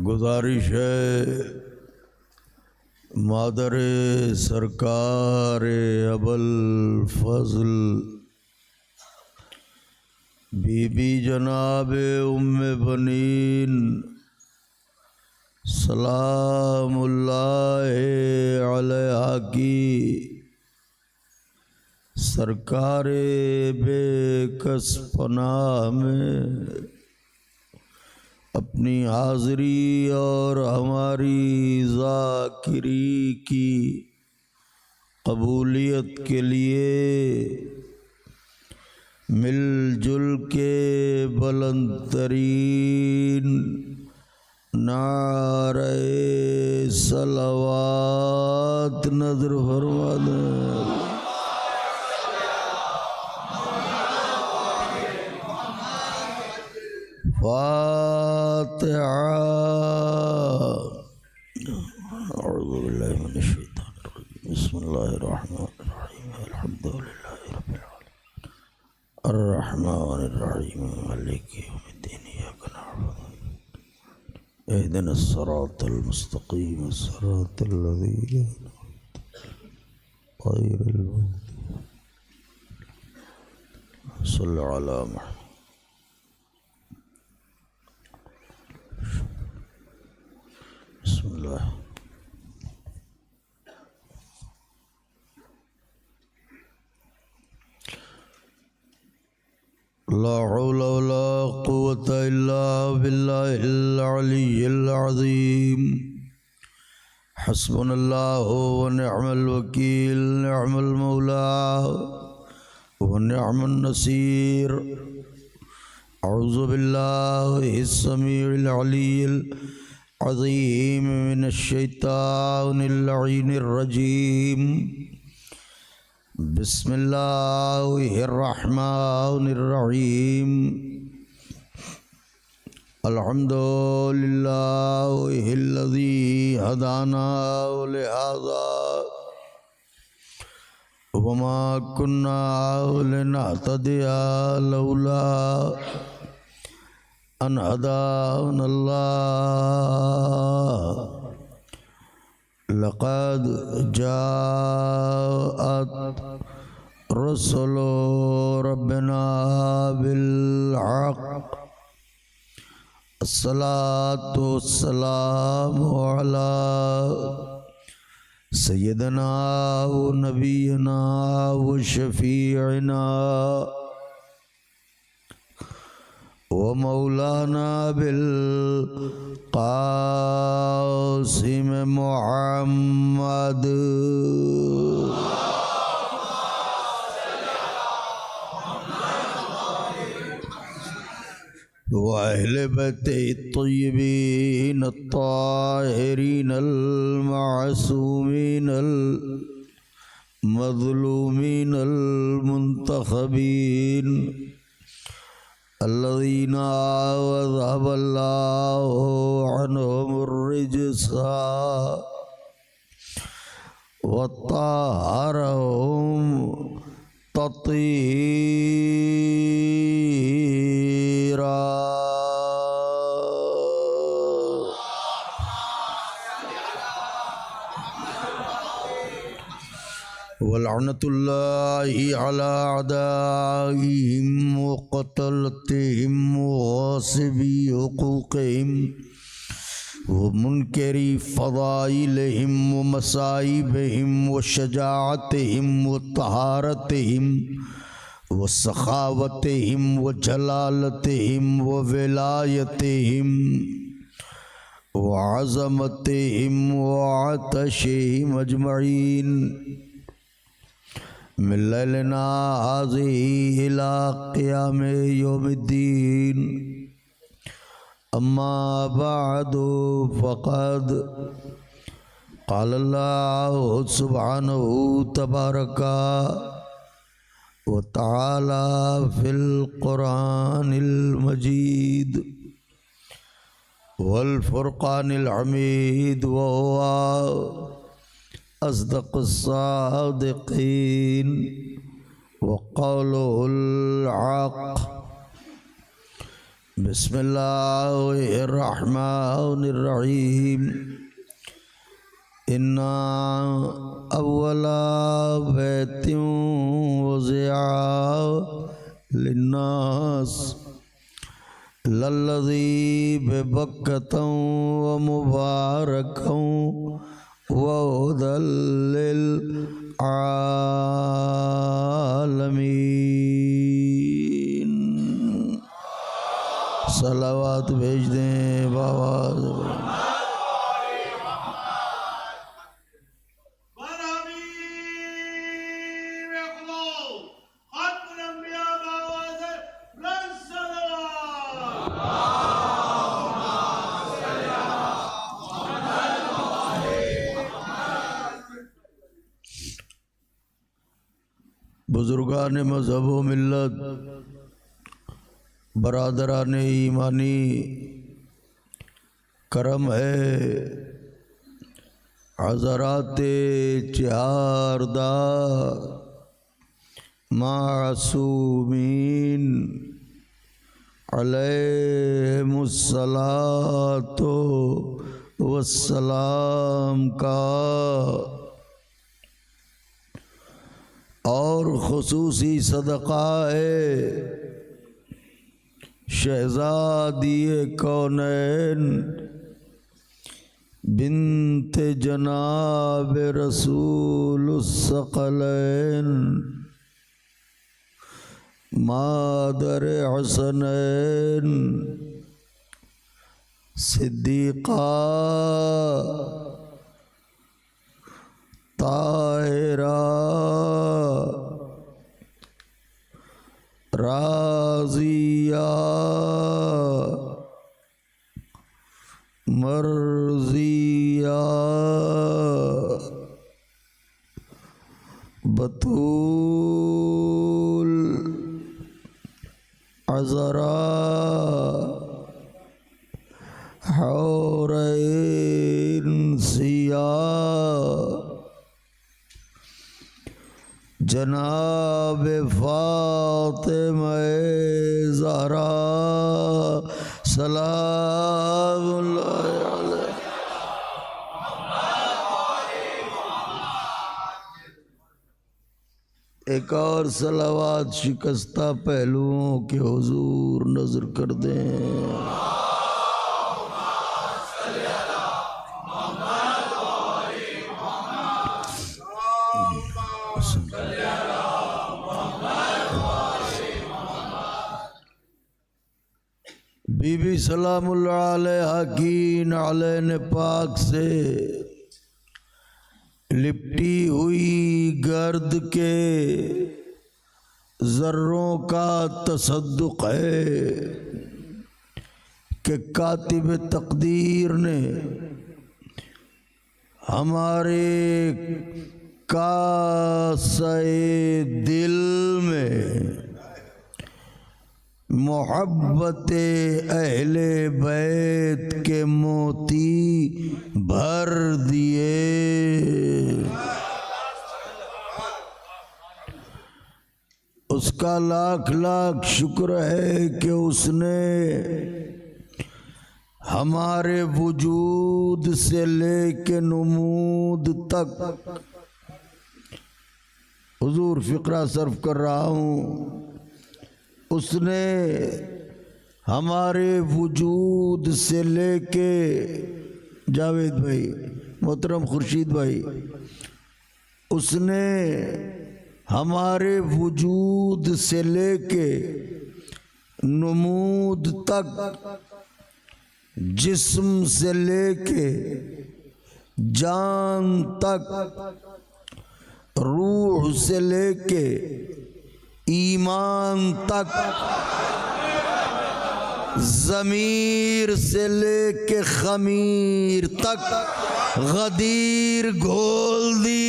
गुजारिश है मादर सरकार अबुल फजल बीबी जनाब उम्मे बनीन सलामुल्लाह अलैहा की सरकार बेकस पनाह में अपनी हाज़री और हमारी ज़ाकिरी की कबूलियत के लिए मिलजुल के बुलंदतरीन नारे सलावत नज़र फरमा दें। फातिहा। अऊज़ु बिल्लाहि मिनश शैतानिर रजीम। बिस्मिल्लाहिर रहमानिर रहीम। अल्हम्दुलिल्लाहि रब्बिल आलमीन अर्रहमानिर रहीम मालिकि यौमिद्दीन। इय्याका नअबुदु इहदिनस सिरातल मुस्तक़ीम सिरातल लज़ीना गैरिल मग़्दूबि सल्लल्लाहु अलैहि वसल्लम। बिस्मिल्लाह। ला हौला वला कुव्वता इल्ला बिल्लाहिल अलिय्यिल अज़ीम। हस्बुनल्लाहु व निअमल वकील। निअमल मौला व निअमन नसीर। अऊज़ु बिल्लाहिस समीउल अलील अज़ीम मिनश शैतानिर लईनिर रजीम। बिस्मिल्लाहिर रहमानिर रहीम। अल्हम्दुलिल्लाहिल्लज़ी हदाना लिहाज़ा वमा कुन्ना लिनहतदिया लौला अन हदानल्लाह। लक़द जाअत रुसुलु रब्बिना बिल हक़। अस्सलातु वस्सलामु अला सय्यिदना व नबियना व शफीअना व मौलाना बिल क़ासिम मुहम्मद व अहले बैते तय्यबीन अत्ताहिरीन अल मासूमीन अल मज़लूमीन अल मुंतखबीन अल्लज़ीना अज़हबल्लाहु अन्हुमुर रिज्सा व तह्हरहुम तत्हीरा। वलअनतुल्लाहि अला अदाइहिम व क़तलतिहिम व गासिबी हुक़ूक़िहिम व मुनकरी फ़ज़ाइलिहिम व मसाइबिहिम व शजाअतिहिम व तहारतिहिम व सखावतिहिम व जलालतिहिम व विलायतिहिम व अज़मतिहिम व अतशिहिम अजमईन मिन लैलिना हाज़िही इला क़ियाम यौमिद्दीन। अम्मा बअदु फ़क़द क़ाल अल्लाहु सुब्हानहु तबारका व तआला फ़िल क़ुरआनिल मजीद वल फ़ुरक़ानिल हमीद व हुवा अस्दक़ुस सादिक़ीन व क़ौलुहुल हक़। बिस्मिल्लाहिर्रहमानिर्रहीम। इन्ना अव्वला बैतिन वज़िआ लिन्नास लल्लज़ी बिबक्कतन व मुबारकन व हुदल लिल आलमीन। सलावत भेज दें बाबा। बुजुर्गान मज़हब व मिल्लत, बरादरान ईमानी, करम है हज़राते चारदा मासूमीन अलैहिमुस्सलातो वस्सलाम का और खुसूसी सदका है शहज़ादिए कौनैन बिन्ते जनाब रसूलुस्सक़लैन मादर हसनैन सिद्दीक़ा ताहिरा राज़िया मर्ज़िया बतूल अज़रा हौरैन सिया जनाब फ़ातिमा ज़हरा सलामुल्लाह अलैहा। एक और सलावात शिकस्ता पहलुओं के हुजूर नजर कर दें। बीबी सलामुल्लाह अलैहा की नालेन पाक से लिपटी हुई गर्द के ज़र्रों का तसद्दुक़ है कि कातिब तक़दीर ने हमारे कासे दिल में मोहब्बत अहले बैत के मोती भर दिए। उसका लाख लाख शुक्र है कि उसने हमारे वजूद से लेके नुमूद तक, हुजूर फ़िक्रा सर्फ कर रहा हूँ, उसने हमारे वजूद से लेके, जावेद भाई, मोहतरम खुर्शीद भाई, उसने हमारे वजूद से लेके नुमूद तक, जिस्म से लेके जान तक, रूह से लेके ईमान तक, ज़मीर से लेके खमीर तक गदीर घोल दी।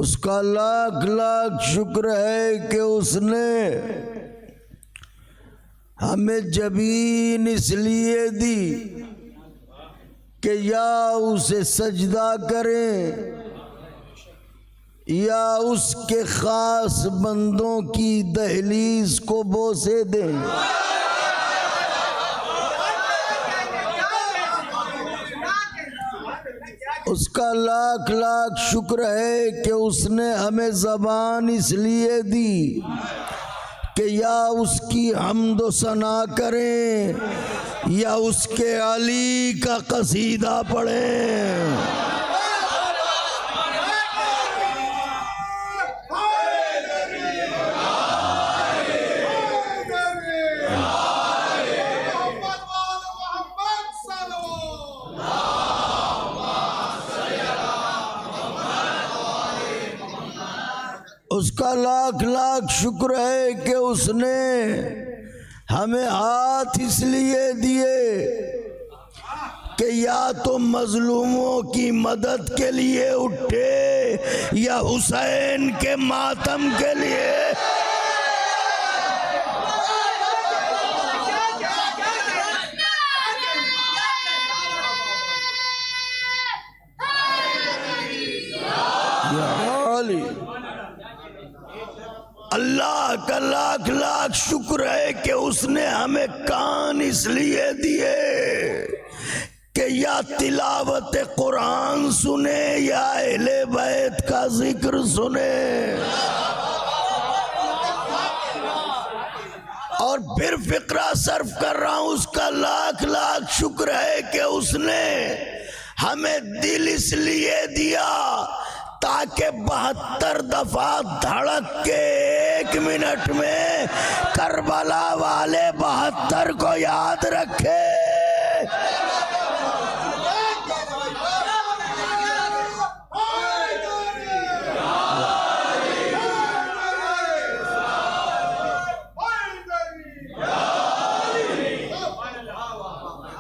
उसका लाख लाख शुक्र है कि उसने हमें जमीन इसलिए दी कि या उसे सजदा करें या उसके खास बंदों की दहलीज को बोसे दें। उसका लाख लाख शुक्र है कि उसने हमें ज़बान इसलिए दी कि या उसकी हम्दो सना करें या उसके अली का कसीदा पढ़ें। उसका लाख लाख शुक्र है कि उसने हमें हाथ इसलिए दिए कि या तो मजलूमों की मदद के लिए उठे या हुसैन के मातम के लिए। अल्लाह का लाख लाख शुक्र है कि उसने हमें कान इसलिए दिए कि या तिलावत कुरान सुने या अहले बैत का जिक्र सुने। और फिर फिक्रा सर्फ कर रहा हूं, उसका लाख लाख शुक्र है कि उसने हमें दिल इसलिए दिया ताकि 72 दफा धड़क के 1 मिनट में करबला वाले 72 को याद रखे।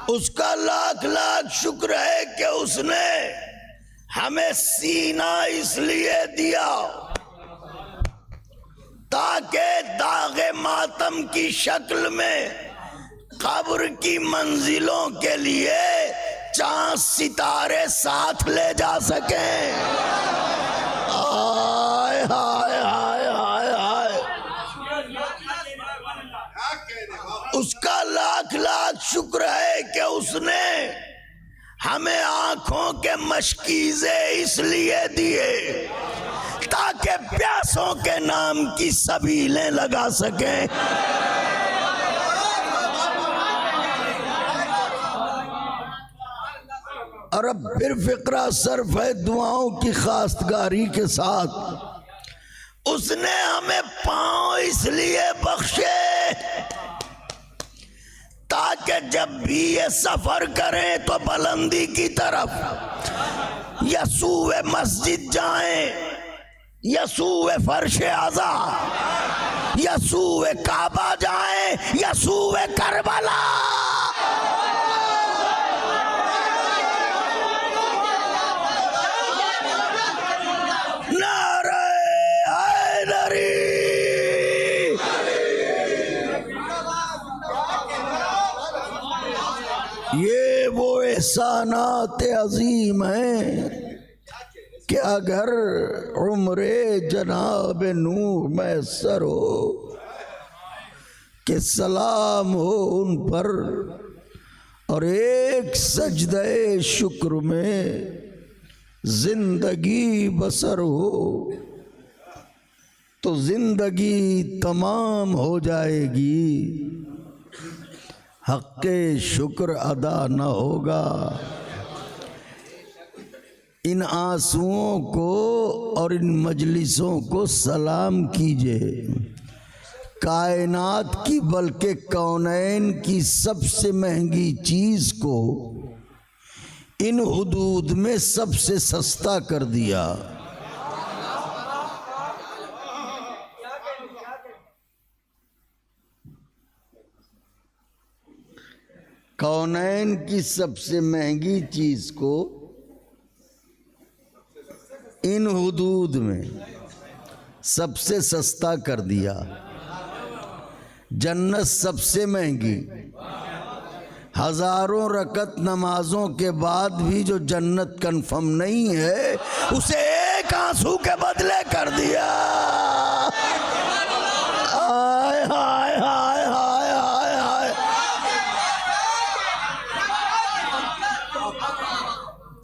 उसका लाख लाख शुक्र है कि उसने हमें सीना इसलिए दिया ताकि दागे मातम की शक्ल में कब्र की मंजिलों के लिए चांद सितारे साथ ले जा सकें। हाय हाय हाय हाय हाय। उसका लाख लाख शुक्र है कि उसने हमें आंखों के मशकीज़े इसलिए दिए ताकि प्यासों के नाम की सबीलें लगा सकें। और अब फिर फिक्रा सर्फ है दुआओं की खास्तगारी के साथ। उसने हमें पांव इसलिए बख्शे ताकि जब भी ये सफर करें तो बुलंदी की तरफ यसूए मस्जिद जाएं, यसूए फर्श आज़ा, यसूए काबा जाएं, यसूए करबला। नारे हैदरी। ये वो एहसानात अजीम हैं कि अगर उम्रे जनाब नूर मैसर हो कि सलाम हो उन पर और एक सजदे शुक्र में जिंदगी बसर हो तो जिंदगी तमाम हो जाएगी। हक़्क़े शुक्र अदा न होगा। इन आंसुओं को और इन मजलिसों को सलाम कीजिए। कायनात की बल्कि कौनैन की सबसे महंगी चीज़ को इन हुदूद में सबसे सस्ता कर दिया। कौनैन की सबसे महंगी चीज़ को इन हुदूद में सबसे सस्ता कर दिया, जन्नत सबसे महंगी। हजारों रकत नमाजों के बाद भी जो जन्नत कन्फर्म नहीं है, उसे एक आंसू के बदले कर दिया। हाय हाय हाय हाय हाय हाय।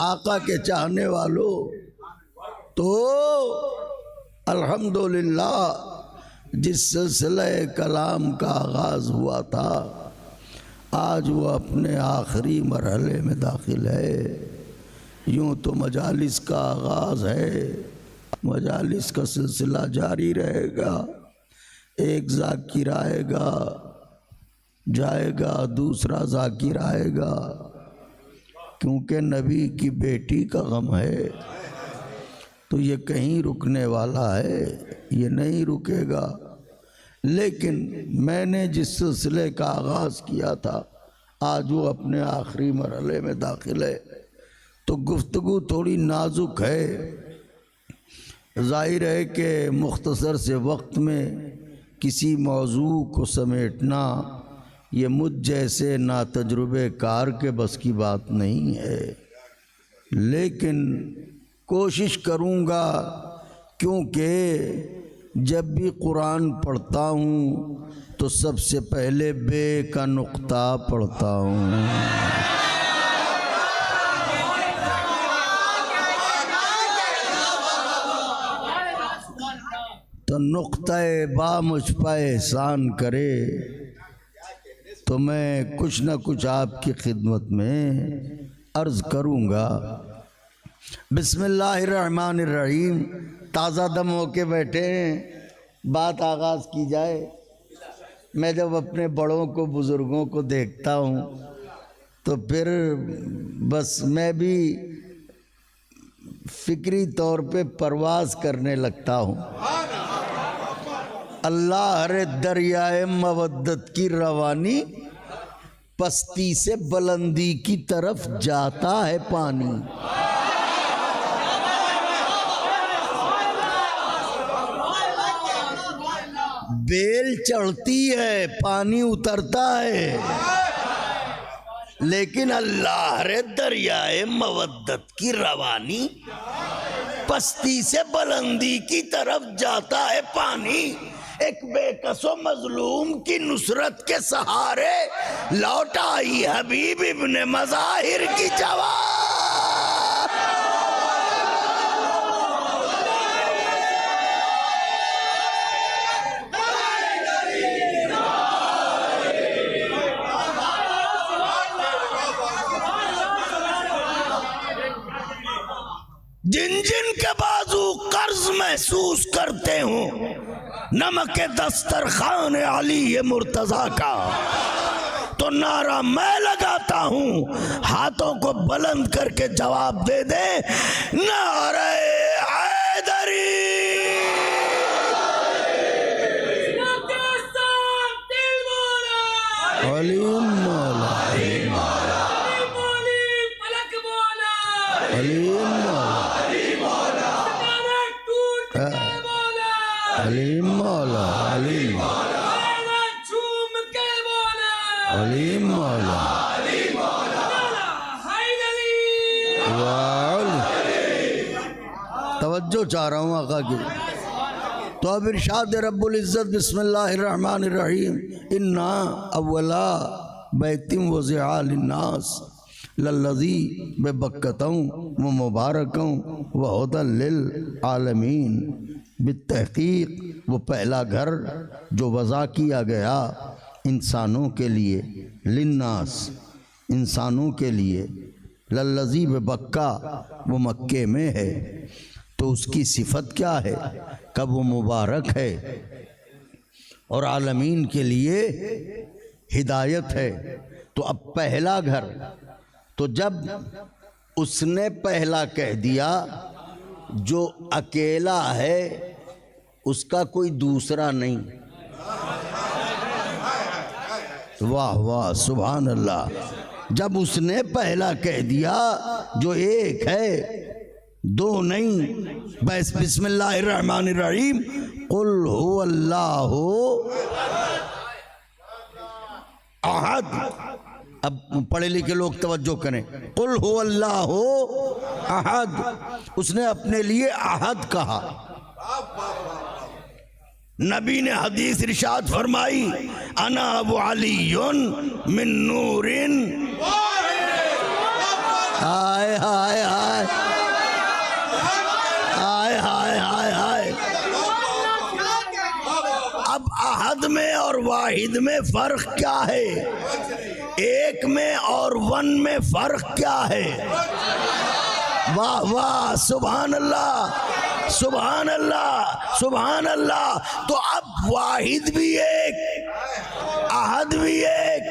आका के चाहने वालों, तो अल्हम्दुलिल्लाह जिस सिलसिले कलाम का आगाज़ हुआ था, आज वो अपने आखिरी मरहले में दाखिल है। यूँ तो मजालिस का आगाज़ है, मजालिस का सिलसिला जारी रहेगा। एक ज़ाकिर आएगा जाएगा, दूसरा ज़ाकिर आएगा, क्योंकि नबी की बेटी का गम है। तो ये कहीं रुकने वाला है, ये नहीं रुकेगा। लेकिन मैंने जिस सिलसिले का आगाज़ किया था, आज वो अपने आखिरी मरहले में दाखिल है। तो गुफ्तगू थोड़ी नाजुक है। ज़ाहिर है कि मुख्तसर से वक्त में किसी मौजू को समेटना ये मुझ जैसे नातजुर्बे कार के बस की बात नहीं है, लेकिन कोशिश करूँगा, क्योंकि जब भी कुरान पढ़ता हूँ तो सबसे पहले बे का नुक्ता पढ़ता हूँ। तो नुक्ता-ए बा मुझ पर एहसान करे तो मैं कुछ न कुछ आपकी खिदमत में अर्ज़ करूँगा। बिस्मिल्लाहिर्रहमानिर्रहीम। ताज़ा दम होके बैठे हैं, बात आगाज़ की जाए। मैं जब अपने बड़ों को, बुज़ुर्गों को देखता हूँ तो फिर बस मैं भी फ़िक्री तौर पे परवाज़ करने लगता हूँ। अल्लाह रे दरियाए मवद्दत की रवानी, पस्ती से बुलंदी की तरफ जाता है पानी। बेल चढ़ती है, पानी उतरता है, लेकिन अल्लाह रे दरियाए मवद्दत की रवानी, पस्ती से बुलंदी की तरफ जाता है पानी। एक बेकसो मजलूम की नुसरत के सहारे लौट आई हबीब इब्ने मज़ाहिर की जवान। जिन जिन के बाजू कर्ज महसूस करते हो, नमक दस्तरखान अली मुर्तज़ा का, तो नारा मैं लगाता हूँ, हाथों को बुलंद करके जवाब दे दे, नारे हैदरी। अलीम मौला, अलीम मौला, अलीम मौला, अलीम मौला, अलीम मौला। तवज्जो चाह रहा हूँ आका की। तो अब इरशाद रब्बुल इज़्ज़त बिस्मिल्लाहिर्रहमानिर्रहीम, इन्ना अव्वला बैतिम वज़िआ लिन्नास लल्लज़ी बेबक्कतों व मुबारकों व हुदल लिल आलमीन। बित्तहक़ीक़ वो पहला घर जो वज़ा किया गया इंसानों के लिए, लिन्नास इंसानों के लिए, लल्लज़ी बेबक्का वो मक्के में है। तो उसकी सिफत क्या है? कब वो मुबारक है और आलमीन के लिए हिदायत है। तो अब पहला घर, तो जब उसने पहला कह दिया, जो अकेला है उसका कोई दूसरा नहीं। वाह वाह सुभान अल्लाह। जब उसने पहला कह दिया जो एक है दो नहीं, बस बिस्मिल्लाहिर्रहमानिर्रहीम, कुल हुवल्लाहु अहद। अब पढ़े लिखे लोग तवज्जो करें, कुल हुवल्लाहु अहद, उसने अपने लिए अहद कहा। नबी ने हदीस इरशाद फरमाई, अना अबू अलीयुन मिन नूरिन। हाय हाय हाय हाय हाय हाय हाय। अब अहद में और वाहिद में फर्क क्या है? एक में और वन में फर्क क्या है? वाह वाह, सुभान अल्लाह सुभान अल्लाह सुभान अल्लाह। तो अब वाहिद भी एक, अहद भी एक।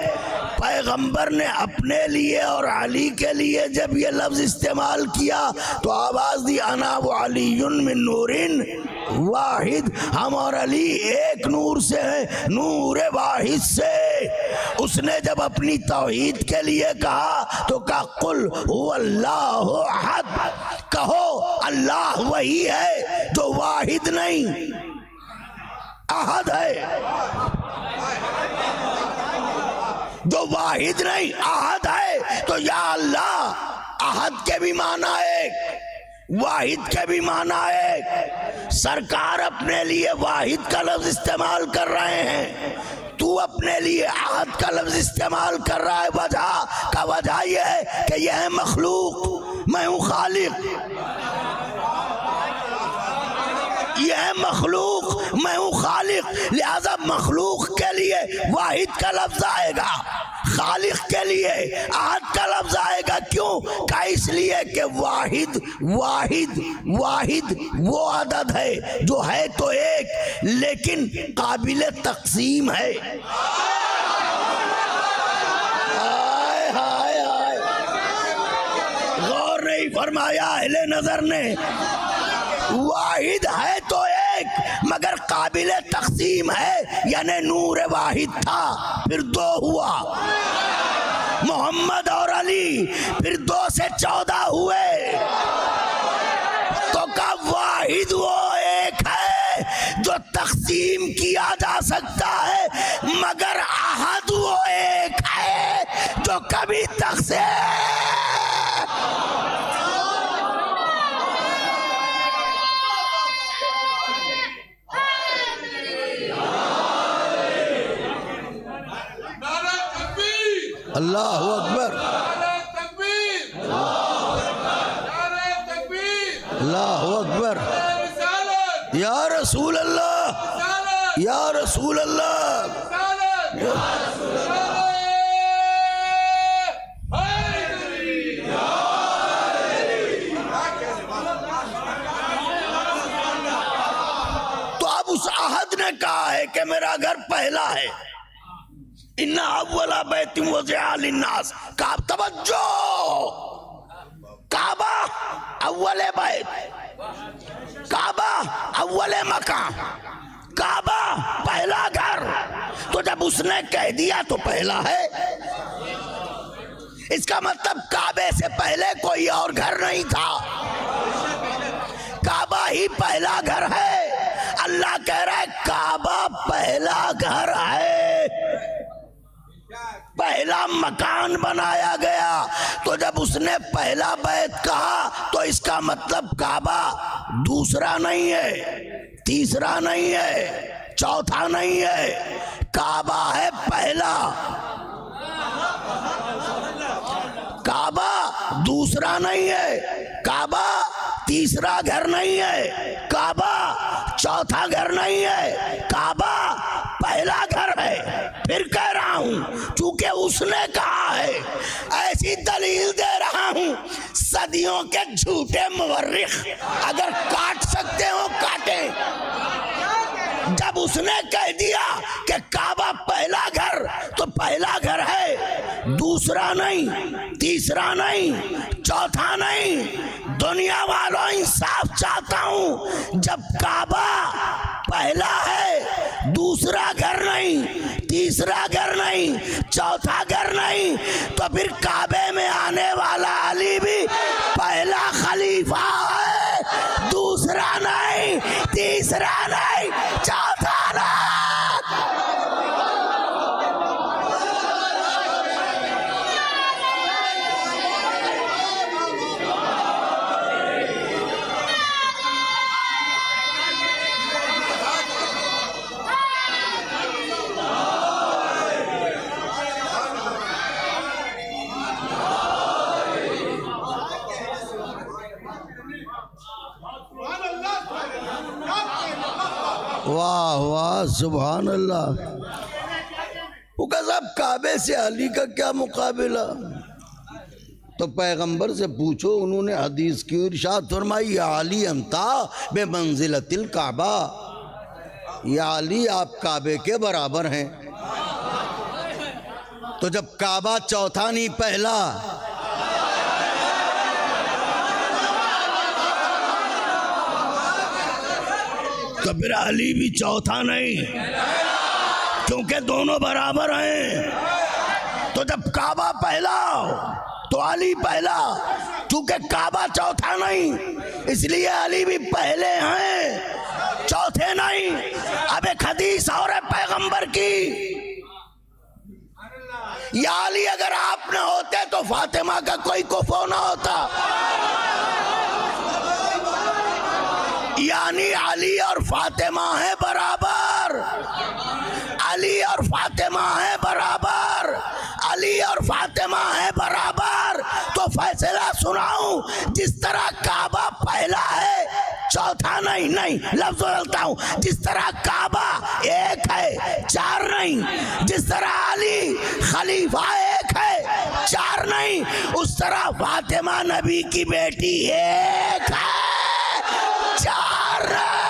पैगंबर ने अपने लिए और अली के लिए जब ये लफ्ज इस्तेमाल किया तो आवाज दी, अना व अलीयुन मिन नूरिन वाहिद, हम और अली एक नूर से हैं, नूर वाहिद से। उसने जब अपनी तौहीद के लिए कहा तो कहा कुल हुवल्लाहु अहद, कहो अल्लाह वही है जो वाहिद नहीं अहद है, जो वाहिद नहीं अहद है। तो या अल्लाह अहद के भी माना एक, वाहिद के भी माना एक। सरकार अपने लिए वाहिद का लफ्ज इस्तेमाल कर रहे हैं, तू अपने लिए अहद का लफ्ज इस्तेमाल कर रहा है। वजह यह है कि यह है मखलूक, मैं हूं खालिक, यह है मखलूक, मैं हूं खालिक। लिहाजा मखलूक के लिए वाहिद का लफ्ज आएगा, खालिक के लिए अहद का लफ्ज आएगा। क्यों? का इसलिए कि वाहिद वाहिद वाहिद वो अदद है जो है तो एक, लेकिन काबिल तक़सीम है। हाय हाय हाय, गौर नहीं फरमाया अहले नजर ने। वाहिद है तो एक मगर काबिल तक़सीम है, यानी नूर वाहिद था फिर दो हुआ, मोहम्मद और अली फिर 2 से 14 हुए। तो का वाहिद वो एक है जो तक़सीम किया जा सकता है, मगर अहद वो एक है जो कभी तक़सीम। अल्लाहु अकबर, अल्लाहु अकबर, या रसूल अल्लाह, या रसूल अल्लाह। तो अब उस अहद ने कहा है कि मेरा घर पहला है, इन्ना अव्वला बैतिम वज़िअ लिन्नास। का तवज्जो, काबा अव्वले बैत, काबा अव्वले मकान, काबा पहला घर। तो जब उसने कह दिया तो पहला है, इसका मतलब काबे से पहले कोई और घर नहीं था, काबा ही पहला घर है। अल्लाह कह रहा है काबा पहला घर है, पहला मकान बनाया गया। तो जब उसने पहला बैत कहा तो इसका मतलब काबा दूसरा नहीं है, तीसरा नहीं है, चौथा नहीं है, काबा है पहला। काबा दूसरा नहीं है, काबा तीसरा घर नहीं है, काबा चौथा घर नहीं है, काबा पहला घर है। फिर कह रहा हूं चूंकि उसने कहा है, ऐसी दलील दे रहा हूं, सदियों के झूठे मुवर्रिख अगर काट सकते हो काटें। जब उसने कह दिया कि काबा पहला घर, तो पहला घर है, दूसरा नहीं, तीसरा नहीं, चौथा नहीं। दुनिया वालों इंसाफ चाहता हूं, जब काबा पहला है, दूसरा घर नहीं, तीसरा घर नहीं, चौथा घर नहीं, तो फिर काबे में आने वाला अली भी पहला खलीफा है। तीसरा नहीं, चौथा लाख। वाह वाह सुभान अल्लाह। वो कहा साहब काबे से अली का क्या मुकाबला? तो पैगंबर से पूछो, उन्होंने हदीस की इरशाद फरमाई, या अली अंता बे मंजिलतिल काबा, या अली आप काबे के बराबर हैं। तो जब काबा चौथा नहीं पहला, तो फिर अली भी चौथा नहीं, क्योंकि दोनों बराबर हैं। तो जब काबा पहला तो अली पहला, क्योंकि काबा चौथा नहीं, इसलिए अली भी पहले हैं, चौथे नहीं। अब एक हदीस और है पैगंबर की, या अली अगर आप न होते तो फातिमा का कोई कुफो ना होता। यानी अली और फातिमा है बराबर, अली और फातिमा है बराबर, अली और फातिमा है बराबर। तो फैसला सुनाऊं, जिस तरह काबा पहला है, चौथा नहीं, नहीं लफ्ज बदलता हूं, जिस तरह काबा एक है, चार नहीं, जिस तरह अली खलीफा एक है, चार नहीं, उस तरह फातिमा नबी की बेटी एक है, चार नहीं।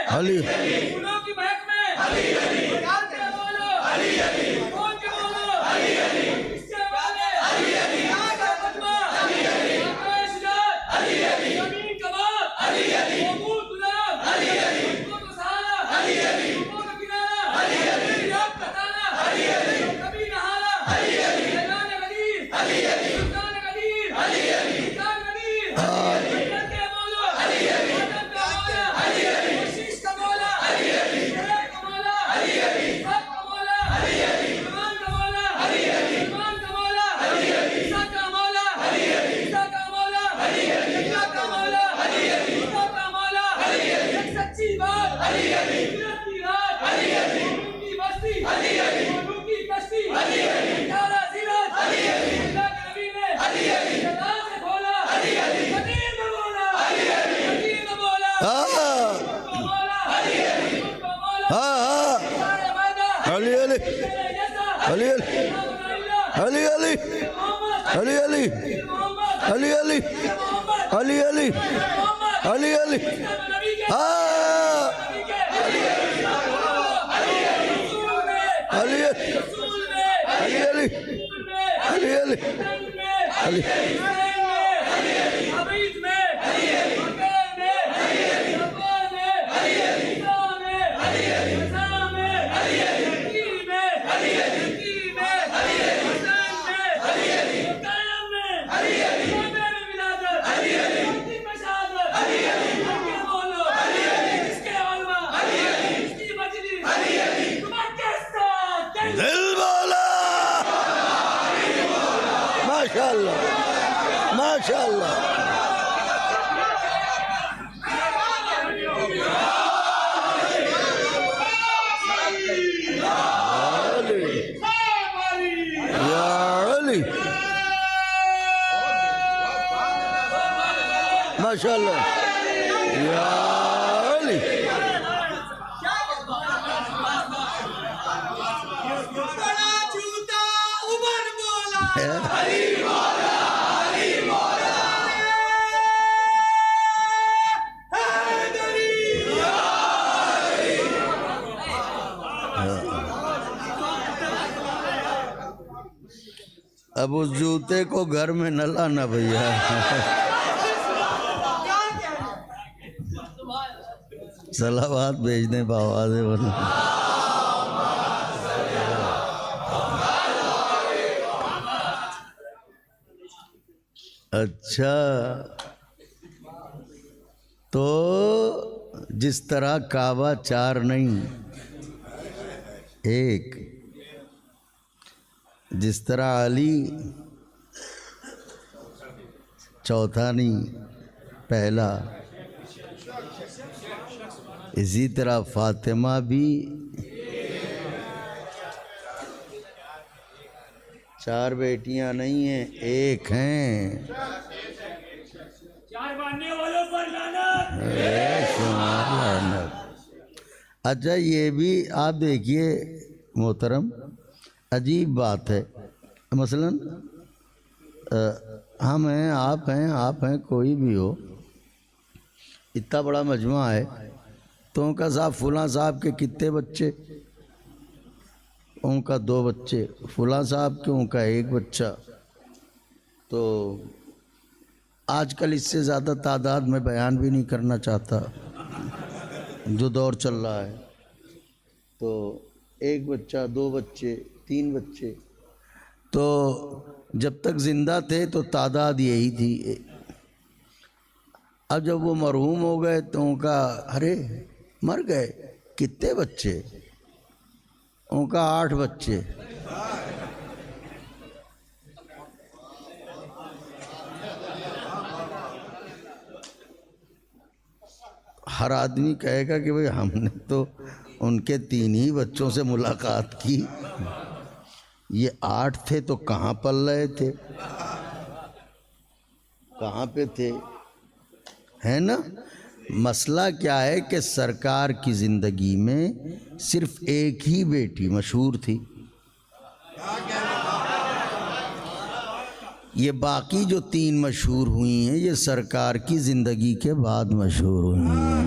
अली फूलों की महक में अली अली के बोलो अली अली कौन के बोलो अली अली इससे वाले अली अली का बदमा अली अली आकाश अली अली जमीन कबाब अली अली महमूद गुलाब अली अली को सहारा अली अली को किनारा अली अली रात बताना अली अली कभी नहाना अली अली जलाने गदीर अली अली सुल्तान गदीर अली अली सुल्तान गदीर अली अली के बोलो अली अली अली अली माशाअल्लाह या अली। बड़ा झूठा उमर बोला अली बोला, अली बोला, हैदरी अब उस जूते को घर में न लाना भैया। क्या कह रहे सलावात भेज दें बाबा से वरना। अच्छा, तो जिस तरह काबा 4 नहीं 1, जिस तरह अली 4था नहीं 1, इसी तरह फातिमा भी 4 बेटियां नहीं हैं, 1 हैं। 4 मानने वालों पर लानत। अच्छा, ये भी आप देखिए मोहतरम, अजीब बात है। मसलन हम हैं, आप हैं, कोई भी हो, इतना बड़ा मजमा है, तो उनका साहब फुला साहब के कितने बच्चे? उनका 2 बच्चे, फुला साहब के उनका 1 बच्चा। तो आजकल इससे ज़्यादा तादाद में बयान भी नहीं करना चाहता, जो दौर चल रहा है। तो 1 बच्चा, 2 बच्चे, 3 बच्चे। तो जब तक ज़िंदा थे तो तादाद यही थी। अब जब वो मरहूम हो गए तो उनका, अरे मर गए, कितने बच्चे? उनका 8 बच्चे। हर आदमी कहेगा कि भाई हमने तो उनके 3 ही बच्चों से मुलाकात की, ये 8 थे तो कहाँ पल रहे थे, कहाँ पे थे, है ना? मसला क्या है कि सरकार की ज़िंदगी में सिर्फ 1 ही बेटी मशहूर थी, ये बाकी जो 3 मशहूर हुई हैं ये सरकार की ज़िंदगी के बाद मशहूर हुई हैं।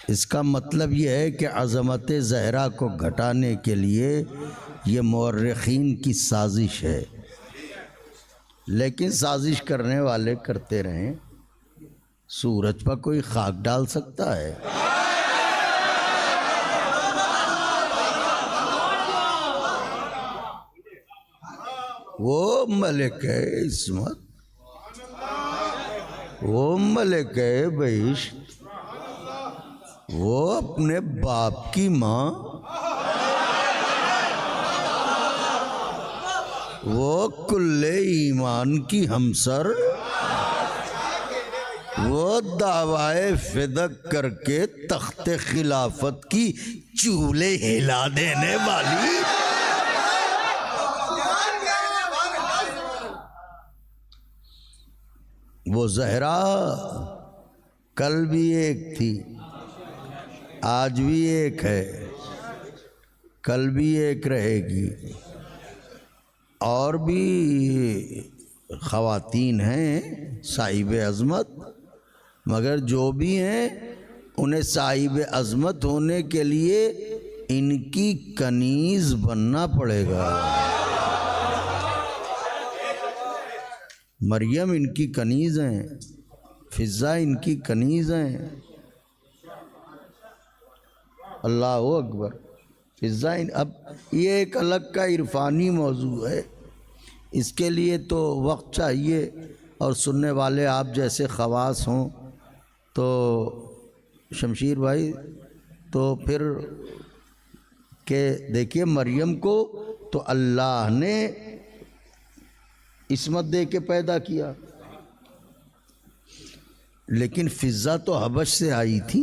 इसका मतलब ये है कि अज़मत ज़हरा को घटाने के लिए ये मौर्रिखीन की साजिश है, लेकिन साजिश करने वाले करते रहें, सूरज पर कोई खाक डाल सकता है? वो मलिक है इस्मत, वो मलिक है बहिश्त, वो अपने बाप की माँ, वो कुल्ले ईमान की हमसर, वो दावाए फिदक करके तख्ते खिलाफत की चूले हिला देने वाली, वो ज़हरा कल भी 1 थी, आज भी 1 है, कल भी 1 रहेगी। और भी ख़वातीन हैं साहिब अज़मत, मगर जो भी हैं उन्हें साहिब अज़मत होने के लिए इनकी कनीज़ बनना पड़ेगा। मरियम इनकी कनीज़ हैं, फ़िज़ा इनकी कनीज़ हैं। अल्लाह अकबर। फ़िज़ा अब ये एक अलग का इरफानी मौजू है, इसके लिए तो वक्त चाहिए और सुनने वाले आप जैसे ख़वास हों। तो शमशीर भाई, तो फिर के देखिए, मरियम को तो अल्लाह ने इस्मत दे के पैदा किया, लेकिन फ़िज़ा तो हबश से आई थी,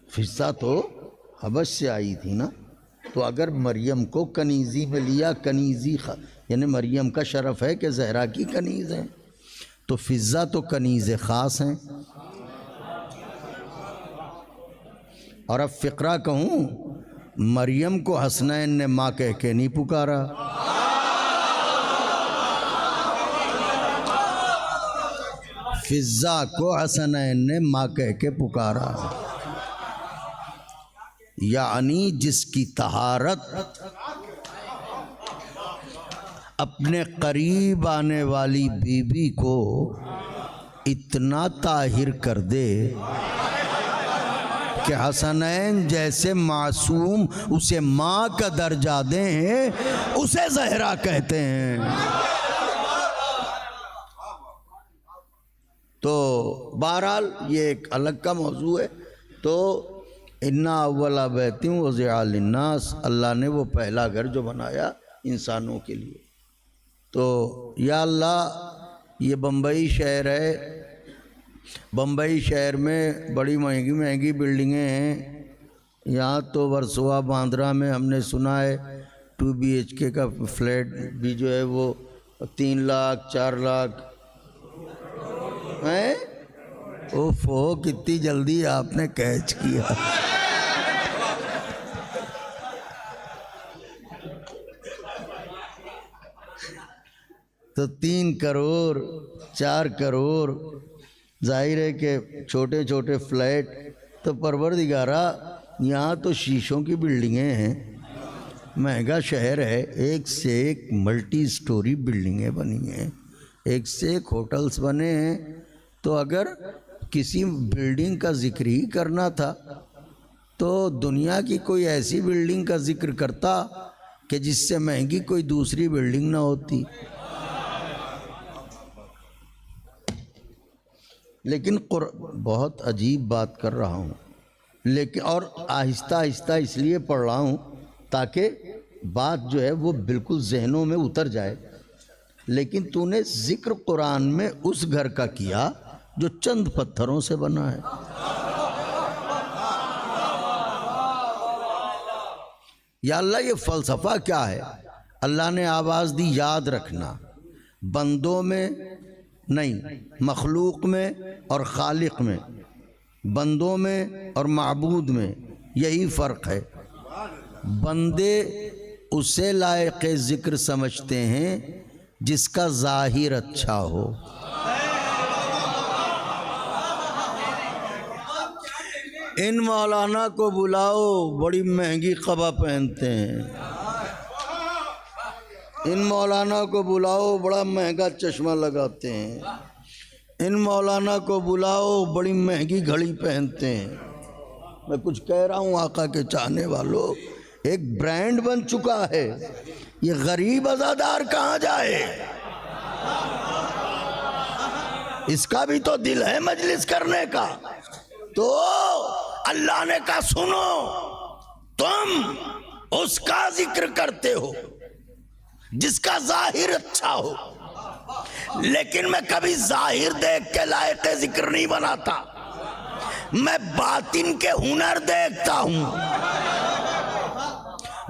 फ़िज़ा तो हबश से आई थी ना। तो अगर मरियम को कनीज़ी में लिया, कनीज़ी यानी मरियम का शरफ़ है कि ज़हरा की कनीज़ है, तो फ़िज़ा तो कनीज़ ख़ास हैं। और अब फ़िक्रा कहूँ, मरियम को हसनैन ने माँ कह के नहीं पुकारा, फ़िज़ा को हसनैन ने माँ कह के पुकारा। यानी जिसकी तहारत अपने करीब आने वाली बीबी को इतना ताहिर कर दे कि हसनैन जैसे मासूम उसे माँ का दर्जा दें, उसे ज़हरा कहते हैं। तो बहरहाल ये एक अलग का मौजू है। तो इन्ना अव्वला बैतिन वज़िअ लिन्नास, अल्लाह ने वो पहला घर जो बनाया इंसानों के लिए। तो या अल्लाह ये बम्बई शहर है, बम्बई शहर में बड़ी महंगी महंगी बिल्डिंगें हैं। यहाँ तो वर्सोवा बांद्रा में हमने सुना है 2 BHK का फ्लैट भी जो है वो 3 लाख 4 लाख है। ओफो, कितनी जल्दी आपने कैच किया। तो 3 करोड़ 4 करोड़, जाहिर है कि छोटे छोटे फ्लैट। तो परवरदिगारा, यहाँ तो शीशों की बिल्डिंगें हैं, महंगा शहर है, एक से एक मल्टी स्टोरी बिल्डिंगें बनी हैं, एक से एक होटल्स बने हैं। तो अगर किसी बिल्डिंग का जिक्र ही करना था तो दुनिया की कोई ऐसी बिल्डिंग का जिक्र करता कि जिससे महंगी कोई दूसरी बिल्डिंग ना होती। लेकिन बहुत अजीब बात कर रहा हूँ, लेकिन और आहिस्ता आहिस्ता इसलिए पढ़ रहा हूँ ताकि बात जो है वो बिल्कुल जहनों में उतर जाए। लेकिन तूने जिक्र कुरान में उस घर का किया जो चंद पत्थरों से बना है। या अल्लाह, ये फ़लसफ़ा क्या है? अल्लाह ने आवाज़ दी, याद रखना, बंदों में नहीं, मखलूक में और खालिक में, बंदों में और माबूद में यही फ़र्क है। बंदे उसे लायक ज़िक्र समझते हैं जिसका ज़ाहिर अच्छा हो। इन मौलाना को बुलाओ, बड़ी महंगी क़बा पहनते हैं। इन मौलाना को बुलाओ, बड़ा महंगा चश्मा लगाते हैं। इन मौलाना को बुलाओ, बड़ी महंगी घड़ी पहनते हैं। मैं कुछ कह रहा हूँ आका के चाहने वालों, एक ब्रांड बन चुका है। ये गरीब अज़ादार कहाँ जाए? इसका भी तो दिल है मजलिस करने का। तो अल्लाह ने कहा, सुनो, तुम उसका जिक्र करते हो जिसका जाहिर अच्छा हो, लेकिन मैं कभी जाहिर देख के लायक जिक्र नहीं बनाता। मैं बातिन के हुनर देखता हूं,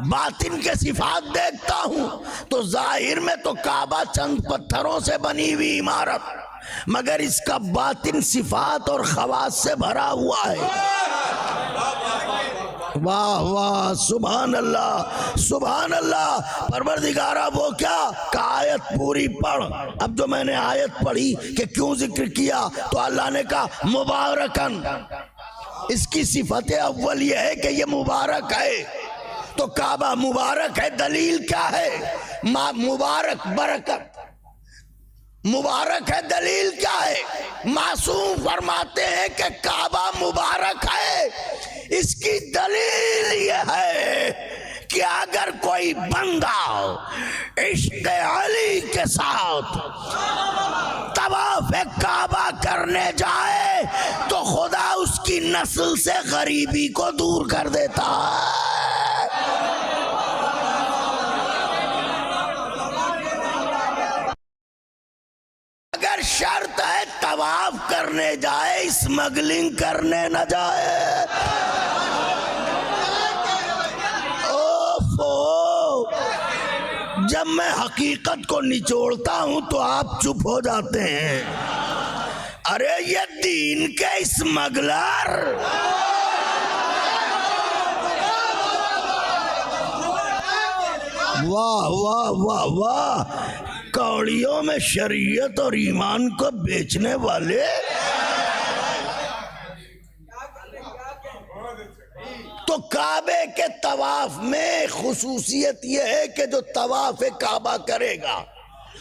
बातिन के सिफात देखता हूं। तो जाहिर में तो काबा चंद पत्थरों से बनी हुई इमारत, मगर इसका बातिन सिफात और खवास से भरा हुआ है। वाह वाह, सुभान अल्लाह सुभान अल्लाह। परवरदिगारा वो क्या का आयत पूरी पढ़। अब जो मैंने आयत पढ़ी कि क्यों जिक्र किया, तो अल्लाह ने कहा मुबारकन, इसकी सिफत अव्वल ये है कि ये मुबारक है। तो काबा मुबारक है, दलील क्या है? मुबारक बरकत, मुबारक है, दलील क्या है? मासूम फरमाते हैं कि काबा मुबारक है। इसकी दलील यह है कि अगर कोई बंदा इश्क़ अली के साथ तवाफ़ काबा करने जाए तो खुदा उसकी नस्ल से गरीबी को दूर कर देता है। अगर शर्त है तवाफ करने जाए, स्मगलिंग करने न जाए। ओफो, जब मैं हकीकत को निचोड़ता हूं तो आप चुप हो जाते हैं। अरे ये दीन के स्मगलर, वाह वाह वाह वाह, कौड़ियों में शरीयत और ईमान को बेचने वाले। तो काबे के तवाफ में खुसूसियत यह है कि जो तवाफ काबा करेगा,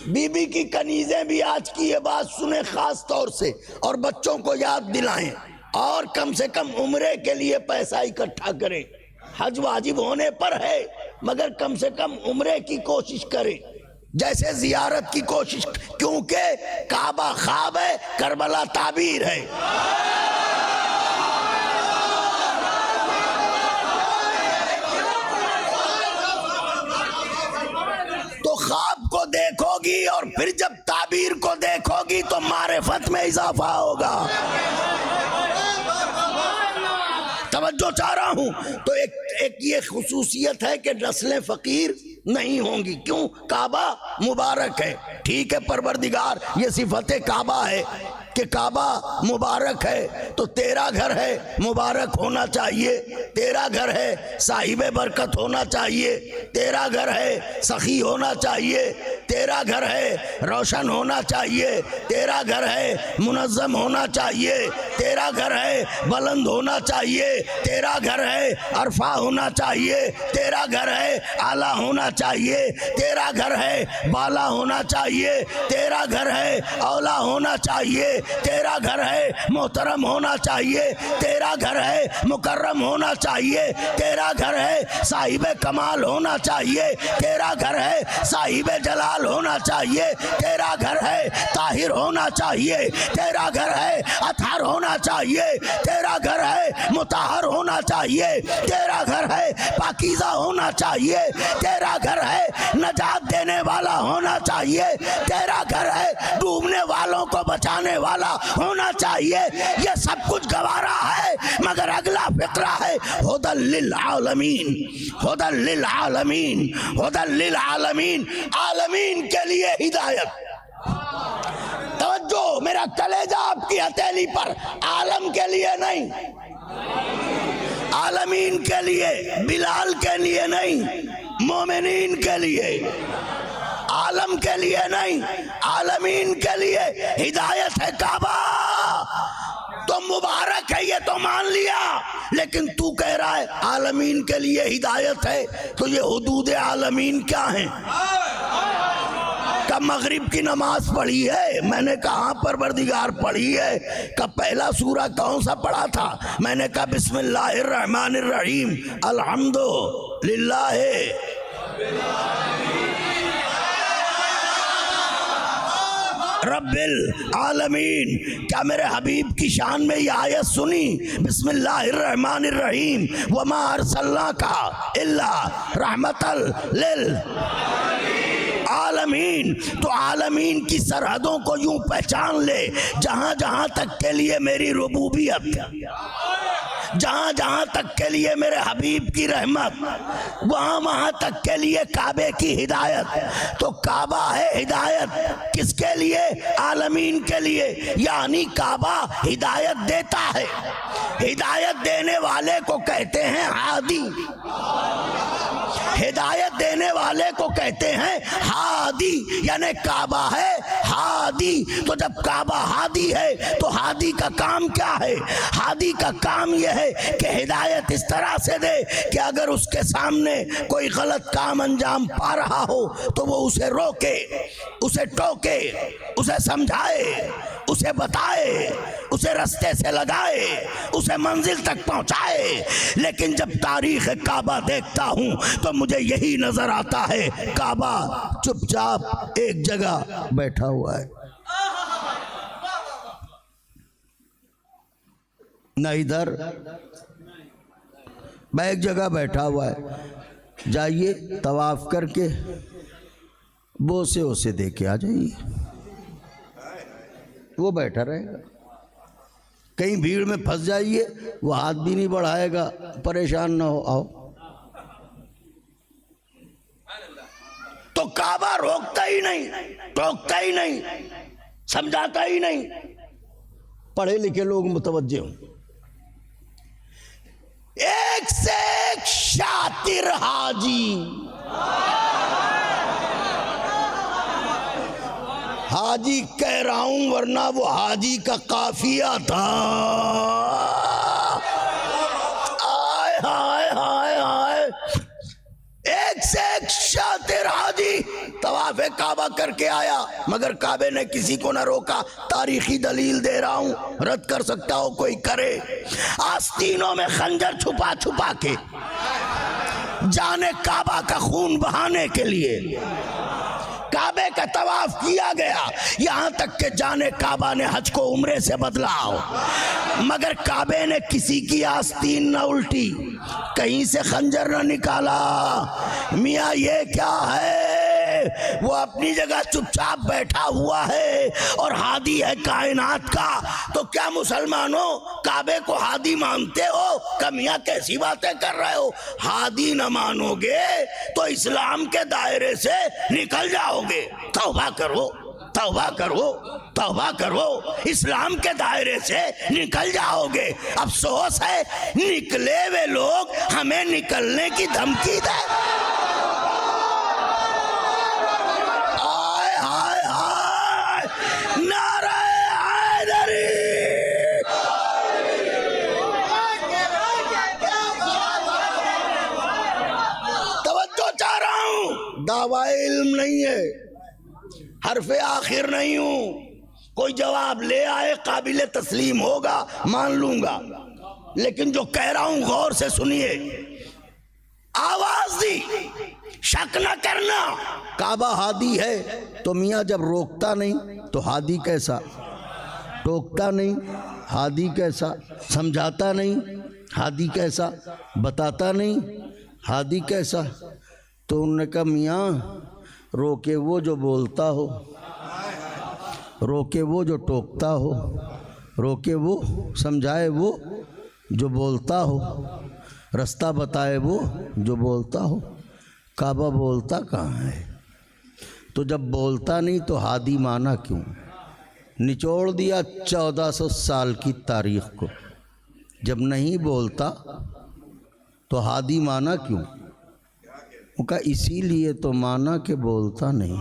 बीबी की कनीजें भी आज की ये बात सुने खास तौर से और बच्चों को याद दिलाएं और कम से कम उम्रे के लिए पैसा इकट्ठा करें। हज वाजिब होने पर है मगर कम से कम उम्रे की कोशिश करें, जैसे जियारत की कोशिश, क्योंकि काबा ख्वाब है, करबला ताबीर है। तो ख्वाब को देखोगी और फिर जब ताबीर को देखोगी तो मारिफत में इजाफा होगा। तवज्जो चाह रहा हूं। तो एक ये खुसूसियत है कि नस्लें फकीर नहीं होंगी। क्यों? काबा मुबारक है। ठीक है, परवरदिगार ये सिफत काबा है कि काबा मुबारक है, तो तेरा घर है मुबारक होना चाहिए, तेरा घर है साहिब बरकत होना चाहिए, तेरा घर है सखी होना चाहिए, तेरा घर है रोशन होना चाहिए, तेरा घर है मुनज़्ज़म होना चाहिए, तेरा घर है बुलंद होना चाहिए, तेरा घर है अरफा होना चाहिए, तेरा घर है आला होना चाहिए, तेरा घर है बाला होना चाहिए, तेरा घर है औला होना चाहिए, तेरा घर है मोहतरम होना चाहिए, तेरा घर है मुकर्रम होना चाहिए, तेरा घर है साहिब कमाल होना चाहिए, तेरा घर है साहिब जलाल होना चाहिए, तेरा घर है ताहिर होना चाहिए, तेरा घर है अतहर होना चाहिए, तेरा घर है मुताहर होना चाहिए, तेरा घर है पाकीज़ा होना चाहिए, तेरा घर है नजात देने वाला होना चाहिए, तेरा घर है डूबने वालों को बचाने वाला होना चाहिए। ये सब कुछ गवारा है मगर अगला फिक्रा है हुदल लिल आलमीन, हुदल लिल आलमीन, हुदल लिल आलमीन, आलमीन के लिए हिदायत। तवज्जो, मेरा कलेजा आपकी हथेली पर, आलम के लिए नहीं, आलमीन के लिए, बिलाल के लिए नहीं, मोमिनीन के लिए, आलम के लिए नहीं, आलमीन के लिए हिदायत है काबा। तो मुबारक है ये तो मान लिया, लेकिन तू कह रहा है आलमीन के लिए हिदायत है, तो ये हुदूद आलमीन क्या है? कब मगरिब की नमाज पढ़ी है? मैंने कहा परवरदिगार पढ़ी है। कब पहला सूरा कौन सा पढ़ा था? मैंने कहा बिस्मिल्लाहिर्रहमानिर्रहीम अल्हम्दुलिल्लाह रब्बिल आलमीन। क्या मेरे हबीब की शान में ये आयत सुनी? बिस्मिल्लाहिर्रहमानिर्रहीम वमा अर्सलनाका इल्ला रहमतल लिल आलमीन। तो आलमीन की सरहदों को यूं पहचान ले, जहां जहां तक के लिए मेरी रुबूबियत, जहां जहां तक के लिए मेरे हबीब की रहमत, वहां वहां तक के लिए काबे की हिदायत। तो काबा है हिदायत किसके लिए? आलमीन के लिए। यानी काबा हिदायत देता है। हिदायत देने वाले को कहते हैं हादी, हिदायत देने वाले को कहते हैं हादी, यानी काबा है हादी। तो जब काबा हादी है तो हादी का काम क्या है? हादी का काम यह है कि हिदायत इस तरह से दे कि अगर उसके सामने कोई गलत काम अंजाम पा रहा हो तो वो उसे रोके, उसे टोके, उसे समझाए, उसे बताए, उसे रास्ते से लगाए, उसे मंजिल तक पहुंचाए। लेकिन जब तारीख काबा देखता हूं तो मुझे यही नजर आता है, काबा चुपचाप एक जगह बैठा हुआ है, न इधर, मैं एक जगह बैठा हुआ है। जाइए तवाफ करके बोसे ओसे दे के आ जाइए, वो बैठा रहेगा। कहीं भीड़ में फंस जाइए, वो हाथ भी नहीं बढ़ाएगा, परेशान ना हो, आओ। तो काबा रोकता ही नहीं, टोकता ही नहीं, समझाता ही नहीं। पढ़े लिखे लोग मुतवज्जे हों। एक से एक शातिर हाजी, हाजी कह रहा हूं वरना वो हाजी का काफिया था। आय हाय हाय हाय हाय, एक से एक शातिर हाजी तवाफ काबा करके आया, मगर काबे ने किसी को ना रोका। तारीखी दलील दे रहा हूं, रद्द कर सकता हो कोई करे। आस्तीनों में खंजर छुपा छुपा के जाने काबा का खून बहाने के लिए काबे का तवाफ किया गया, यहां तक के जाने काबा ने हज को उम्रे से बदला हो, मगर काबे ने किसी की आस्तीन न उल्टी, कहीं से खंजर न निकाला। मियाँ ये क्या है? वो अपनी जगह चुपचाप बैठा हुआ है और हादी है कायनात का। तो क्या मुसलमानों काबे को हादी मानते हो? कमियां कैसी बातें कर रहे हो? हादी न मानोगे तो इस्लाम के दायरे से निकल जाओगे। तौबा करो, तौबा करो, तौबा करो, इस्लाम के दायरे से निकल जाओगे। अफसोस है निकले वे लोग हमें निकलने की धमकी दे। हाय हाय हाय, नारे हैदरी। तवज्जो चाह रहा हूं, दावा इल्म नहीं है, हरफे आखिर नहीं हूं। कोई जवाब ले आए काबिले तस्लीम होगा, मान लूंगा, लेकिन जो कह रहा हूं गौर से सुनिए। आवाज दी, शक न करना। काबा हादी है तो मियाँ जब रोकता नहीं तो हादी कैसा? टोकता नहीं हादी कैसा? समझाता नहीं हादी कैसा? बताता नहीं हादी कैसा? तो उन्होंने कहा मियाँ रोके वो जो बोलता हो, रोके वो जो टोकता हो, रोके वो समझाए वो जो बोलता हो, रास्ता बताए वो जो बोलता हो। काबा बोलता कहाँ है? तो जब बोलता नहीं तो हादी माना क्यों? निचोड़ दिया 1400 साल की तारीख को। जब नहीं बोलता तो हादी माना क्यों? उनका इसीलिए तो माना कि बोलता नहीं।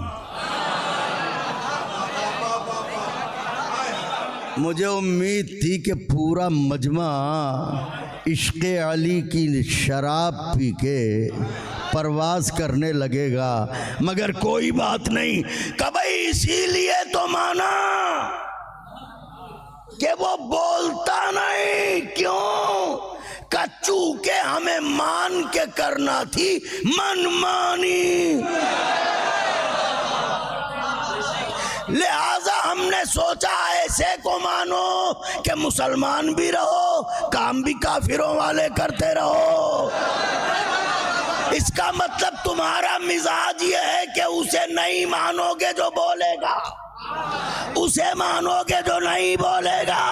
मुझे उम्मीद थी कि पूरा मजमा इश्क़े अली की शराब पी के परवाज करने लगेगा, मगर कोई बात नहीं। कभी इसीलिए तो माना कि वो बोलता नहीं। क्यों? कच्चू के हमें मान के करना थी मनमानी, लिहाजा हमने सोचा ऐसे को मानो कि मुसलमान भी रहो, काम भी काफिरों वाले करते रहो। इसका मतलब तुम्हारा मिजाज ये है कि उसे नहीं मानोगे जो बोलेगा, उसे मानोगे जो नहीं बोलेगा।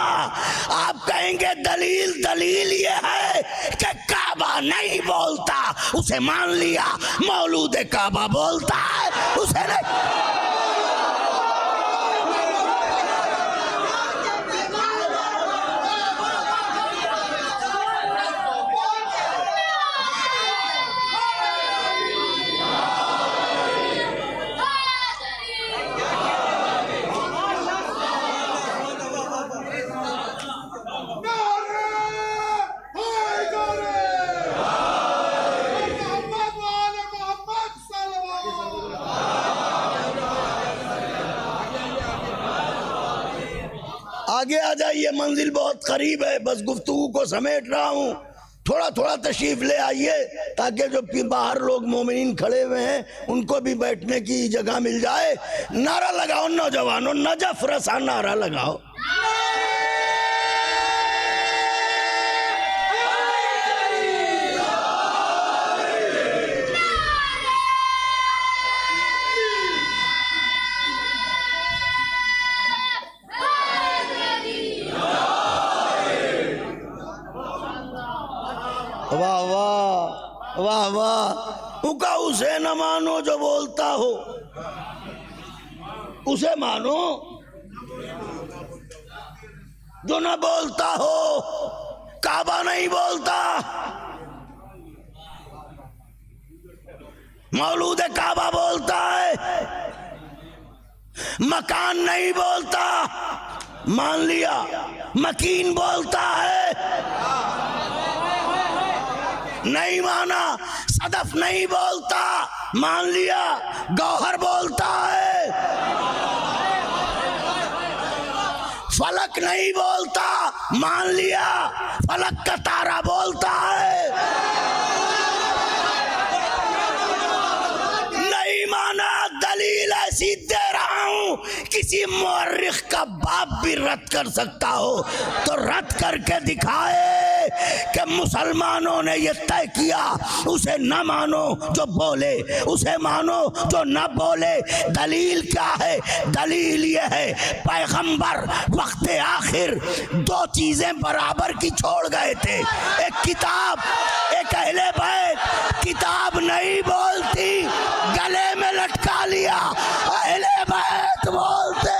आप कहेंगे दलील, दलील ये है कि काबा नहीं बोलता, उसे मान लिया। मौलूद काबा बोलता है, उसे नहीं। आगे आ जाइए, मंजिल बहुत करीब है, बस गुफ्तगू को समेट रहा हूँ। थोड़ा थोड़ा तशरीफ ले आइए ताकि जो बाहर लोग मोमिनीन खड़े हुए हैं उनको भी बैठने की जगह मिल जाए। नारा लगाओ नौजवानों, नजफ रसा नारा लगाओ। वाह वाह वाह वाह। उका उसे न मानो जो बोलता हो, उसे मानो जो न बोलता हो। काबा नहीं बोलता, मौलूद काबा बोलता है। मकान नहीं बोलता, मान लिया। मकीन बोलता है, नहीं माना। सदफ नहीं बोलता, मान लिया। गौहर बोलता है। फलक नहीं बोलता, मान लिया। फलक का तारा बोलता है। नहीं माना, दलील ऐसी दे रहा हूं, किसी मुअर्रिख का बाप भी रद्द कर सकता हो तो रद्द करके दिखाए कि मुसलमानों ने ये तय किया, उसे न मानो जो बोले, उसे मानो जो न बोले। दलील क्या है? दलील ये है, पैगंबर वक्त आखिर दो चीजें बराबर की छोड़ गए थे, एक किताब, एक अहले बैत। किताब नहीं बोलती, गले में लटका लिया। अहले बैत बोलते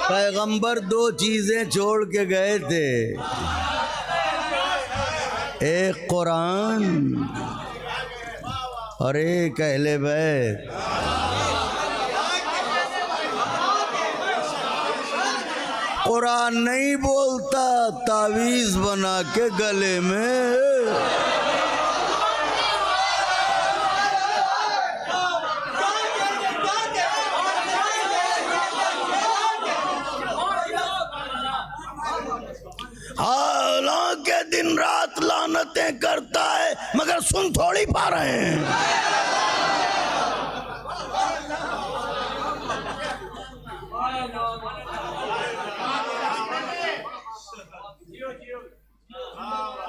पैगंबर दो चीजें छोड़ के गए थे, एक कुरान और एक अहले बैत। कुरान नहीं बोलता, तावीज बना के गले में। हालांकि दिन रात लानतें करता है मगर सुन थोड़ी पा रहे हैं।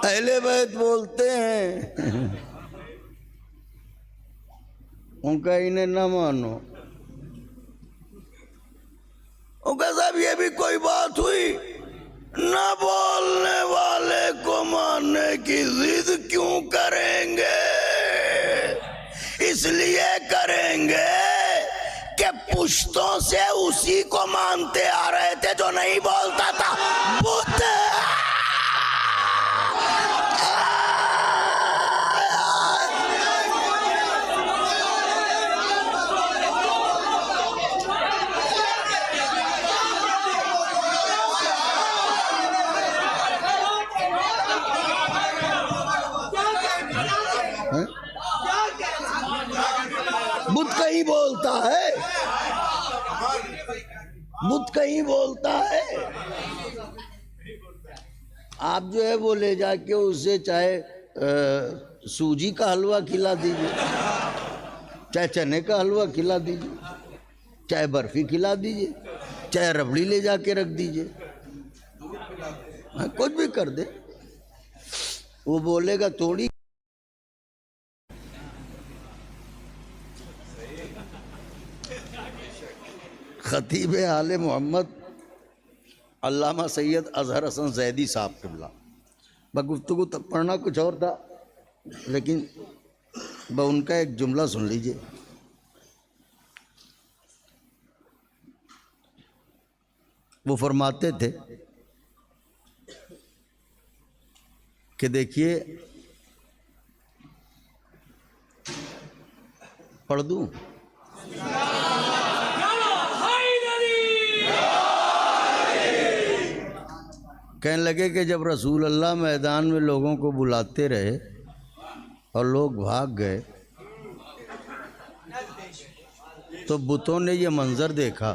अहले बैत बोलते हैं उनका इन्हें न मानो। उनका साहब ये भी कोई बात हुई, न बोलने वाले को मानने की जिद क्यों करेंगे? इसलिए करेंगे कि पुश्तों से उसी को मानते आ रहे थे जो नहीं बोलता था, बुद्ध। बुद्ध कहीं बोलता है, बुद्ध कहीं बोलता है। आप जो है वो ले जाके उससे चाहे सूजी का हलवा खिला दीजिए, चाहे चने का हलवा खिला दीजिए, चाहे बर्फी खिला दीजिए, चाहे रबड़ी ले जाके रख दीजिए, हाँ, कुछ भी कर दे, वो बोलेगा थोड़ी। खतीब आले मोहम्मद अल्लामा सैयद अजहर हसन जैदी साहब क़िबला, गुफ्तगू तक पढ़ना कुछ और था, लेकिन उनका एक जुमला सुन लीजिए। वो फरमाते थे कि देखिए, पढ़ दूं? कहने लगे कि जब रसूल अल्लाह मैदान में लोगों को बुलाते रहे और लोग भाग गए, तो बुतों ने ये मंज़र देखा,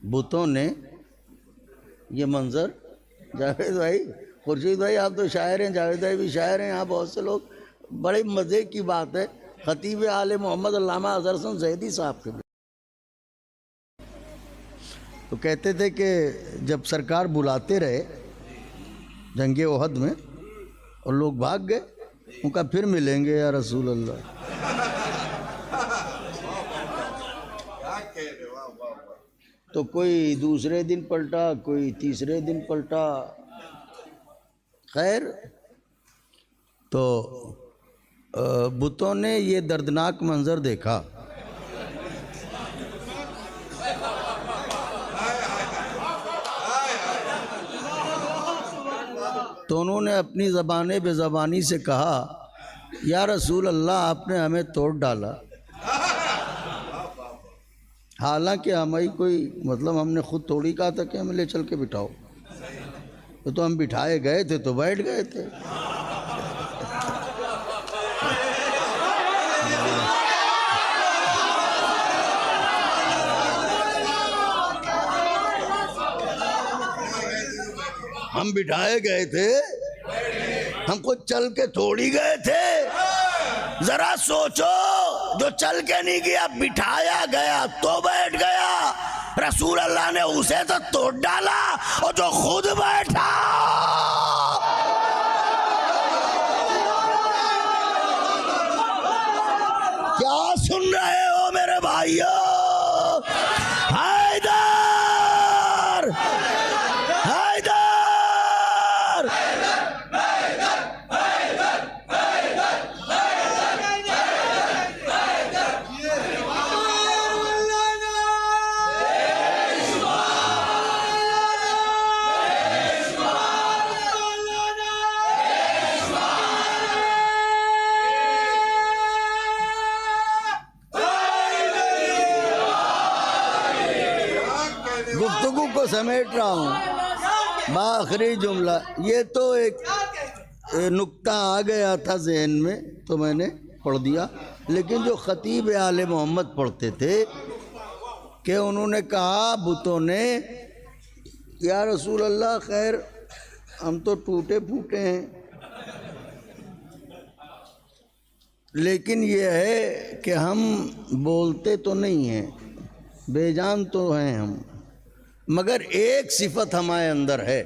बुतों ने ये मंज़र। जावेद भाई, खुर्शीद भाई, आप तो शायर हैं, जावेद भाई भी शायर हैं, यहाँ बहुत से लोग, बड़े मज़े की बात है। खतीब आले मोहम्मद अल्लामा अज़हर हसन ज़ैदी साहब के तो कहते थे कि जब सरकार बुलाते रहे जंगे ओहद में और लोग भाग गए, उनका फिर मिलेंगे या रसूल अल्लाह। तो कोई दूसरे दिन पलटा, कोई तीसरे दिन पलटा, खैर तो बुतों ने ये दर्दनाक मंजर देखा। तो उन्होंने अपनी ज़बान बेज़बानी से कहा, या रसूल अल्लाह, आपने हमें तोड़ डाला। हालांकि हमारी कोई मतलब, हमने खुद थोड़ी कहा था कि हमें ले चल के बिठाओ, तो हम बिठाए गए थे तो बैठ गए थे। हम बिठाए गए थे, हमको चल के थोड़ी गए थे। जरा सोचो, जो चल के नहीं गया, बिठाया गया तो बैठ गया, रसूल अल्लाह ने उसे तो तोड़ डाला, और जो खुद बैठा क्या सुन रहे हो मेरे भाइयों? हैदर, हैदर, गुफ्तगू को समेट रहा हूँ। आखिरी जुमला, ये तो एक नुक्ता आ गया था जहन में तो मैंने पढ़ दिया, लेकिन जो खतीब आले मोहम्मद पढ़ते थे कि उन्होंने कहा बुतों ने, या रसूल अल्लाह, खैर हम तो टूटे फूटे हैं, लेकिन ये है कि हम बोलते तो नहीं हैं, बेजान तो हैं हम, मगर एक सिफत हमारे अंदर है।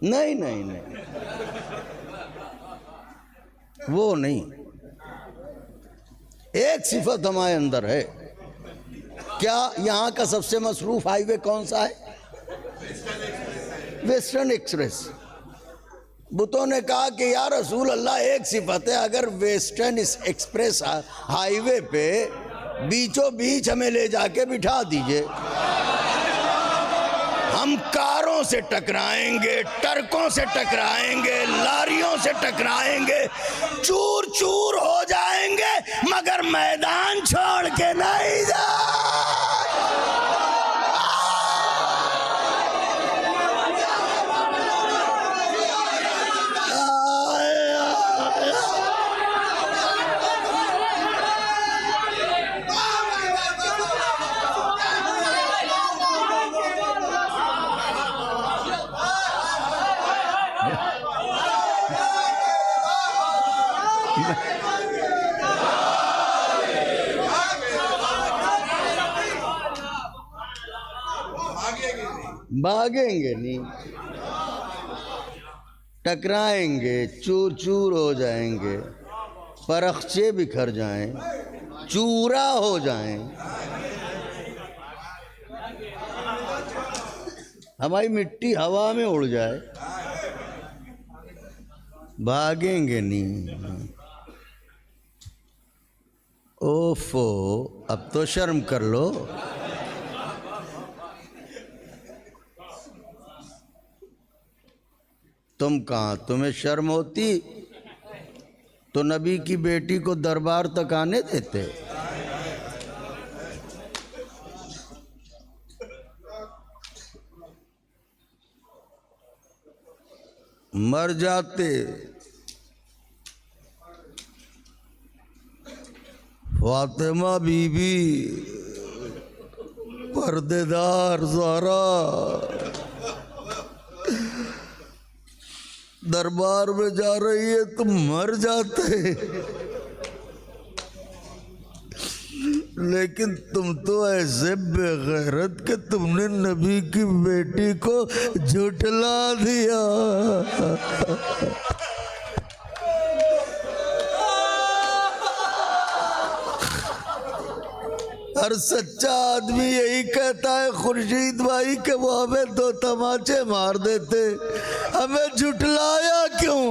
नहीं नहीं नहीं, वो नहीं, एक सिफत हमारे अंदर है। क्या यहाँ का सबसे मसरूफ हाईवे कौन सा है? Western express. बुतों ने कहा कि या रसूल अल्लाह, एक सिफत है, अगर वेस्टर्न एक्सप्रेस हाईवे पे बीचों बीच हमें ले जाके बिठा दीजिए, हम कारों से टकराएंगे, ट्रकों से टकराएंगे, लारियों से टकराएंगे, चूर चूर हो जाएंगे, मगर मैदान छोड़ के नहीं जा। भागेंगे नहीं, टकराएंगे, चूर चूर हो जाएंगे, परखचे बिखर जाएं, चूरा हो जाएं। हमारी मिट्टी हवा में उड़ जाए, भागेंगे नहीं। ओफो, अब तो शर्म कर लो। तुम कहाँ, तुम्हें शर्म होती तो नबी की बेटी को दरबार तक आने देते? मर जाते। फातिमा बीबी, पर्देदार ज़हरा दरबार में जा रही है, तुम मर जाते। लेकिन तुम तो ऐसे बेगैरत कि तुमने नबी की बेटी को झुठला दिया। हर सच्चा आदमी यही कहता है खुर्शीद भाई कि वो हमें दो तमाचे मार देते, हमें झुठलाया क्यों?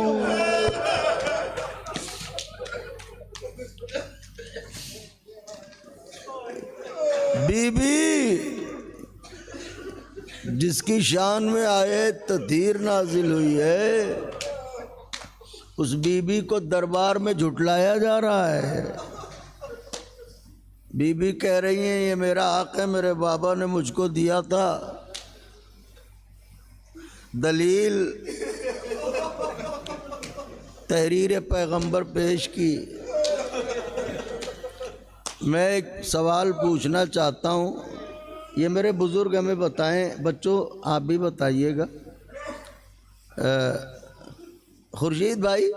बीबी जिसकी शान में आयत ततीर नाजिल हुई है, उस बीबी को दरबार में झुठलाया जा रहा है। बीबी कह रही है ये मेरा हक है, मेरे बाबा ने मुझको दिया था। दलील तहरीर पैगंबर पेश की। मैं एक सवाल पूछना चाहता हूँ, ये मेरे बुज़ुर्ग हमें बताएं, बच्चों आप भी बताइएगा। खुर्शीद भाई,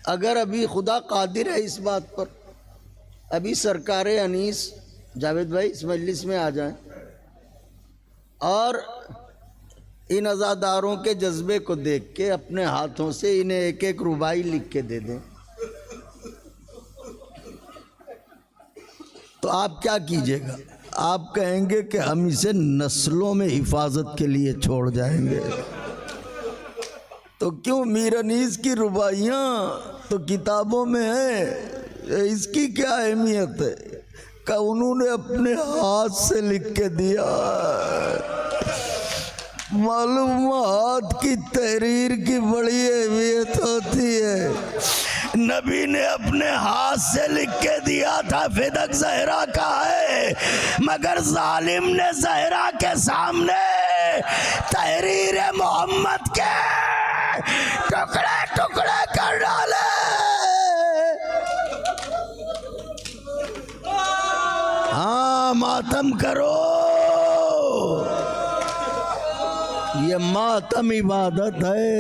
अगर अभी खुदा कादिर है इस बात पर, अभी सरकारे अनीस जावेद भाई इस मजलिस में आ जाएं और इन अज़ादारों के जज्बे को देख के अपने हाथों से इन्हें एक एक रुबाई लिख के दे दें, तो आप क्या कीजिएगा? आप कहेंगे कि हम इसे नस्लों में हिफाजत के लिए छोड़ जाएंगे। तो क्यों, मीर अनीस की रुबाइयाँ तो किताबों में है, इसकी क्या अहमियत है? का उन्होंने अपने हाथ से लिख के दिया। मालूम हाथ की तहरीर की बड़ी अहमियत होती है। नबी ने अपने हाथ से लिख के दिया था, फिदक ज़हरा का है, मगर जालिम ने ज़हरा के सामने तहरीर मोहम्मद के टुकड़े टुकड़े कर डाले। हाँ, मातम करो, ये मातम इबादत है,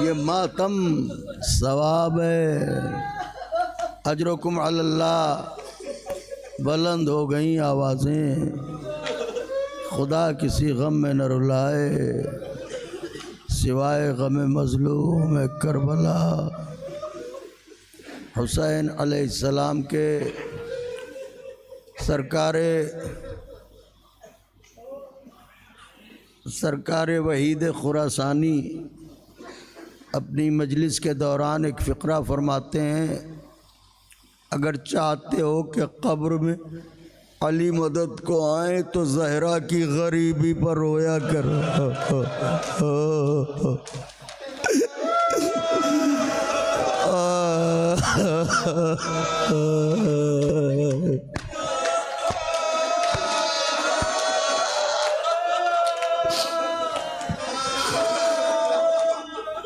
ये मातम सवाब है। अजरुकुम अल्लाह। बुलंद हो गई आवाज़ें, खुदा किसी गम में न रुलाए सिवाय गम मज़लूम करबला। हुसैन अलैहिस्सलाम के सरकार वहीद खुरासानी अपनी मजलिस के दौरान एक फ़िक्रा फरमाते हैं, अगर चाहते हो कि कब्र में अली मदद को आए तो ज़हरा की गरीबी पर रोया करो।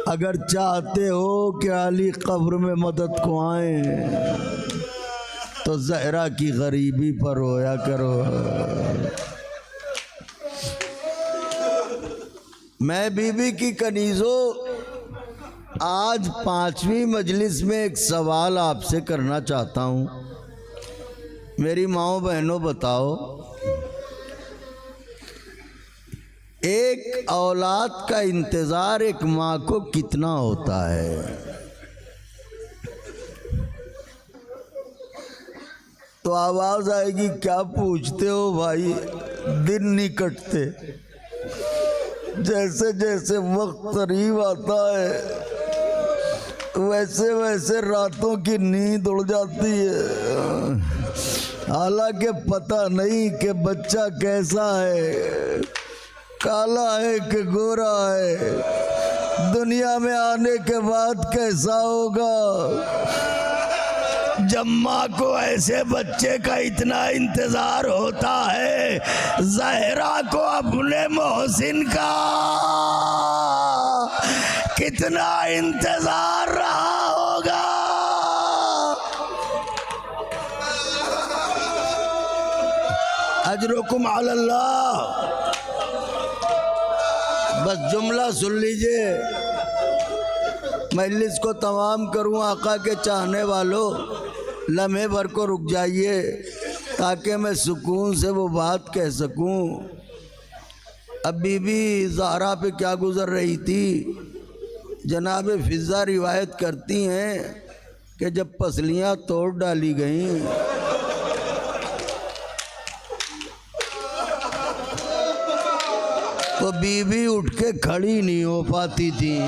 अगर चाहते हो कि अली कब्र में मदद को आए तो ज़हरा की गरीबी पर रोया करो। मैं बीबी की कनीज़ों, आज 5वीं मजलिस में एक सवाल आपसे करना चाहता हूँ। मेरी माओ बहनों बताओ, एक औलाद का इंतजार एक माँ को कितना होता है। तो आवाज आएगी, क्या पूछते हो भाई, दिन नहीं कटते। जैसे जैसे वक्त करीब आता है वैसे वैसे रातों की नींद उड़ जाती है। हालांकि पता नहीं कि बच्चा कैसा है, काला है कि गोरा है, दुनिया में आने के बाद कैसा होगा। जब माँ को ऐसे बच्चे का इतना इंतजार होता है, ज़हरा को अपने मोहसिन का कितना इंतजार रहा होगा। अजरुकुम अलल्लाह। बस जुमला सुन लीजिए, मजलिस को तमाम करूं। आका के चाहने वालों, लम्हे भर को रुक जाइए ताकि मैं सुकून से वो बात कह सकूं। अब बीबी ज़हरा पे क्या गुज़र रही थी। जनाब फिज़ा रिवायत करती हैं कि जब पसलियां तोड़ डाली गईं तो बीबी उठ के खड़ी नहीं हो पाती थी,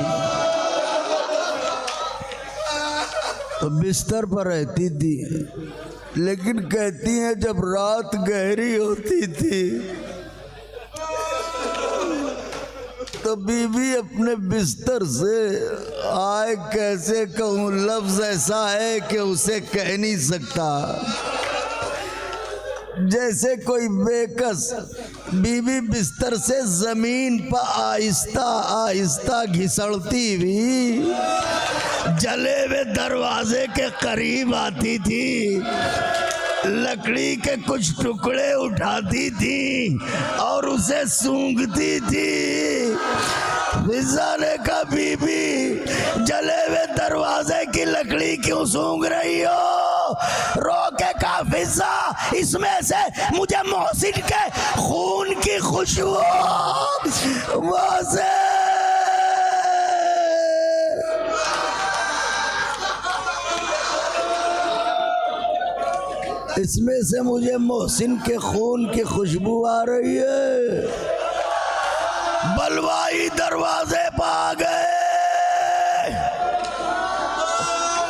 तो बिस्तर पर रहती थी। लेकिन कहती हैं जब रात गहरी होती थी तो बीबी अपने बिस्तर से, आए कैसे कहूँ, लफ्ज ऐसा है कि उसे कह नहीं सकता, जैसे कोई बेकस बीबी बिस्तर से जमीन पर आहिस्ता आहिस्ता घिसड़ती हुई जले हुए दरवाजे के करीब आती थी, लकड़ी के कुछ टुकड़े उठाती थी और उसे सूंघती थी। फिज़ा ने कहा, बीबी जले हुए दरवाजे की लकड़ी क्यों सूंघ रही हो? रोके कहा, फिज़ा इसमें से मुझे मोहसिन के खून की खुशबू से इसमें से मुझे मोहसिन के खून की खुशबू आ रही है। बलवाई दरवाजे पर आ गए,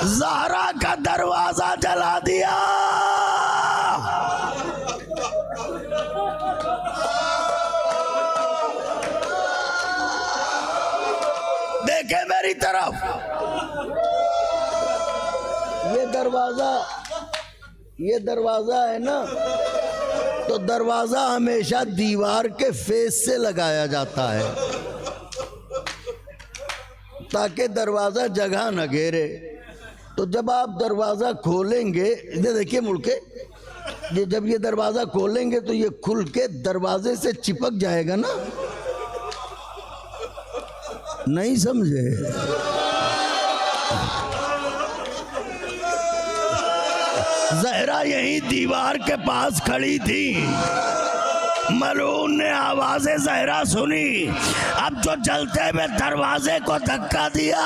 ज़हरा का दरवाजा जला दिया। देखे मेरी तरफ, ये दरवाजा है ना, तो दरवाजा हमेशा दीवार के फेस से लगाया जाता है ताकि दरवाजा जगह न घेरे। तो जब आप दरवाजा खोलेंगे, ये देखिए मुड़ के, ये जब ये दरवाजा खोलेंगे तो ये खुल के दरवाजे से चिपक जाएगा ना, नहीं समझे? ज़हरा यही दीवार के पास खड़ी थी। मलून ने आवाज़ें ज़हरा सुनी। अब जो जलते हुए दरवाजे को धक्का दिया,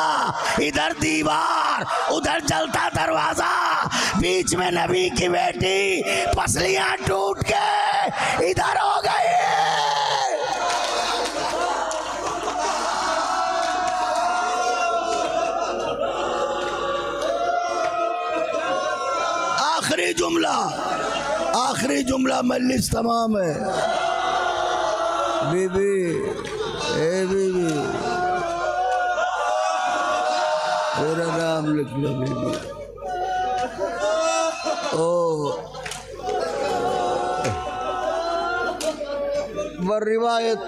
इधर दीवार उधर जलता दरवाजा, बीच में नबी की बेटी, पसलियां टूट के इधर हो गई। आखिरी जुमला मजलिस तमाम है। बीबी, ए बीबी, मेरा नाम लिख लो बीबी। ओ वर रिवायत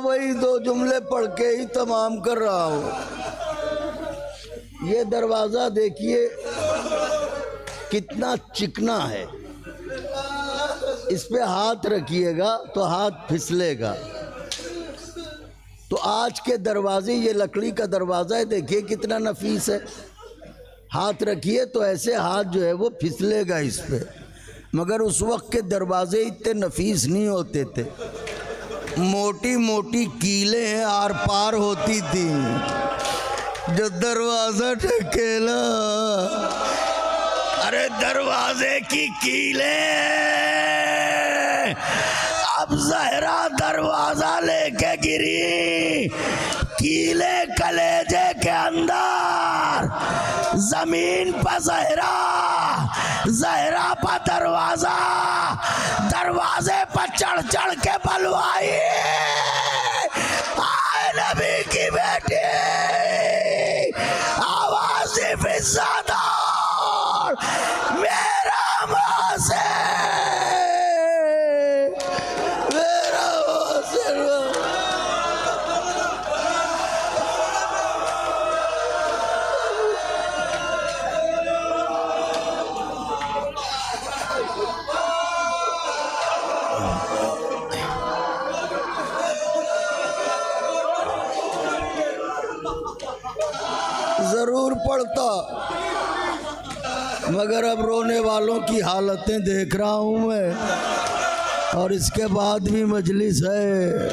वही दो जुमले पढ़ के ही तमाम कर रहा हूँ। ये दरवाजा देखिए कितना चिकना है, इस पे हाथ रखिएगा तो हाथ फिसलेगा। तो आज के दरवाजे, ये लकड़ी का दरवाजा है, देखिए कितना नफीस है। हाथ रखिए तो ऐसे हाथ जो है वो फिसलेगा इस पे। मगर उस वक्त के दरवाजे इतने नफीस नहीं होते थे। मोटी मोटी कीलें हैं आर पार होती थी, जो दरवाजा ढकेला, अरे दरवाजे की कीलें, अब जहरा दरवाजा लेके गिरी, कीले कलेजे के अंदर, जमीन पर जहरा, जहरा पर दरवाजा, दरवाजे पर चढ़ चढ़ के बलवाई, आए नबी की बेटी, आवाज फिजादार, मेरा माँ से, मेरा माँ से। जरूर पढ़ता, मगर अब रोने वालों की हालतें देख रहा हूं मैं, और इसके बाद भी मजलिस है।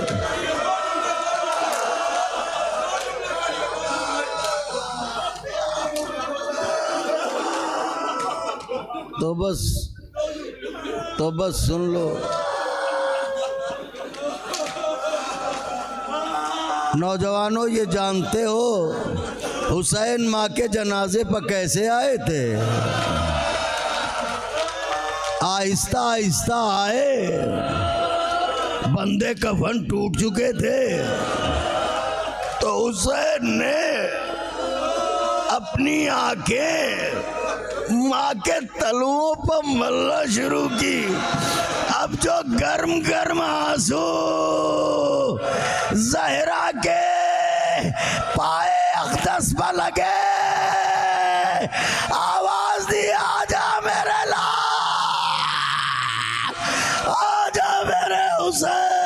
तो बस सुन लो। नौजवानों, ये जानते हो हुसैन माँ के जनाजे पर कैसे आए थे? आहिस्ता आहिस्ता आए, बंदे कफन टूट चुके थे, तो हुसैन ने अपनी आंखें माँ के तलुओं पर मलना शुरू की। अब जो गर्म गर्म आंसू जहरा के पाए अक़दस पर लगे, आवाज दी, आजा मेरे लाल, आजा मेरे हुसैन।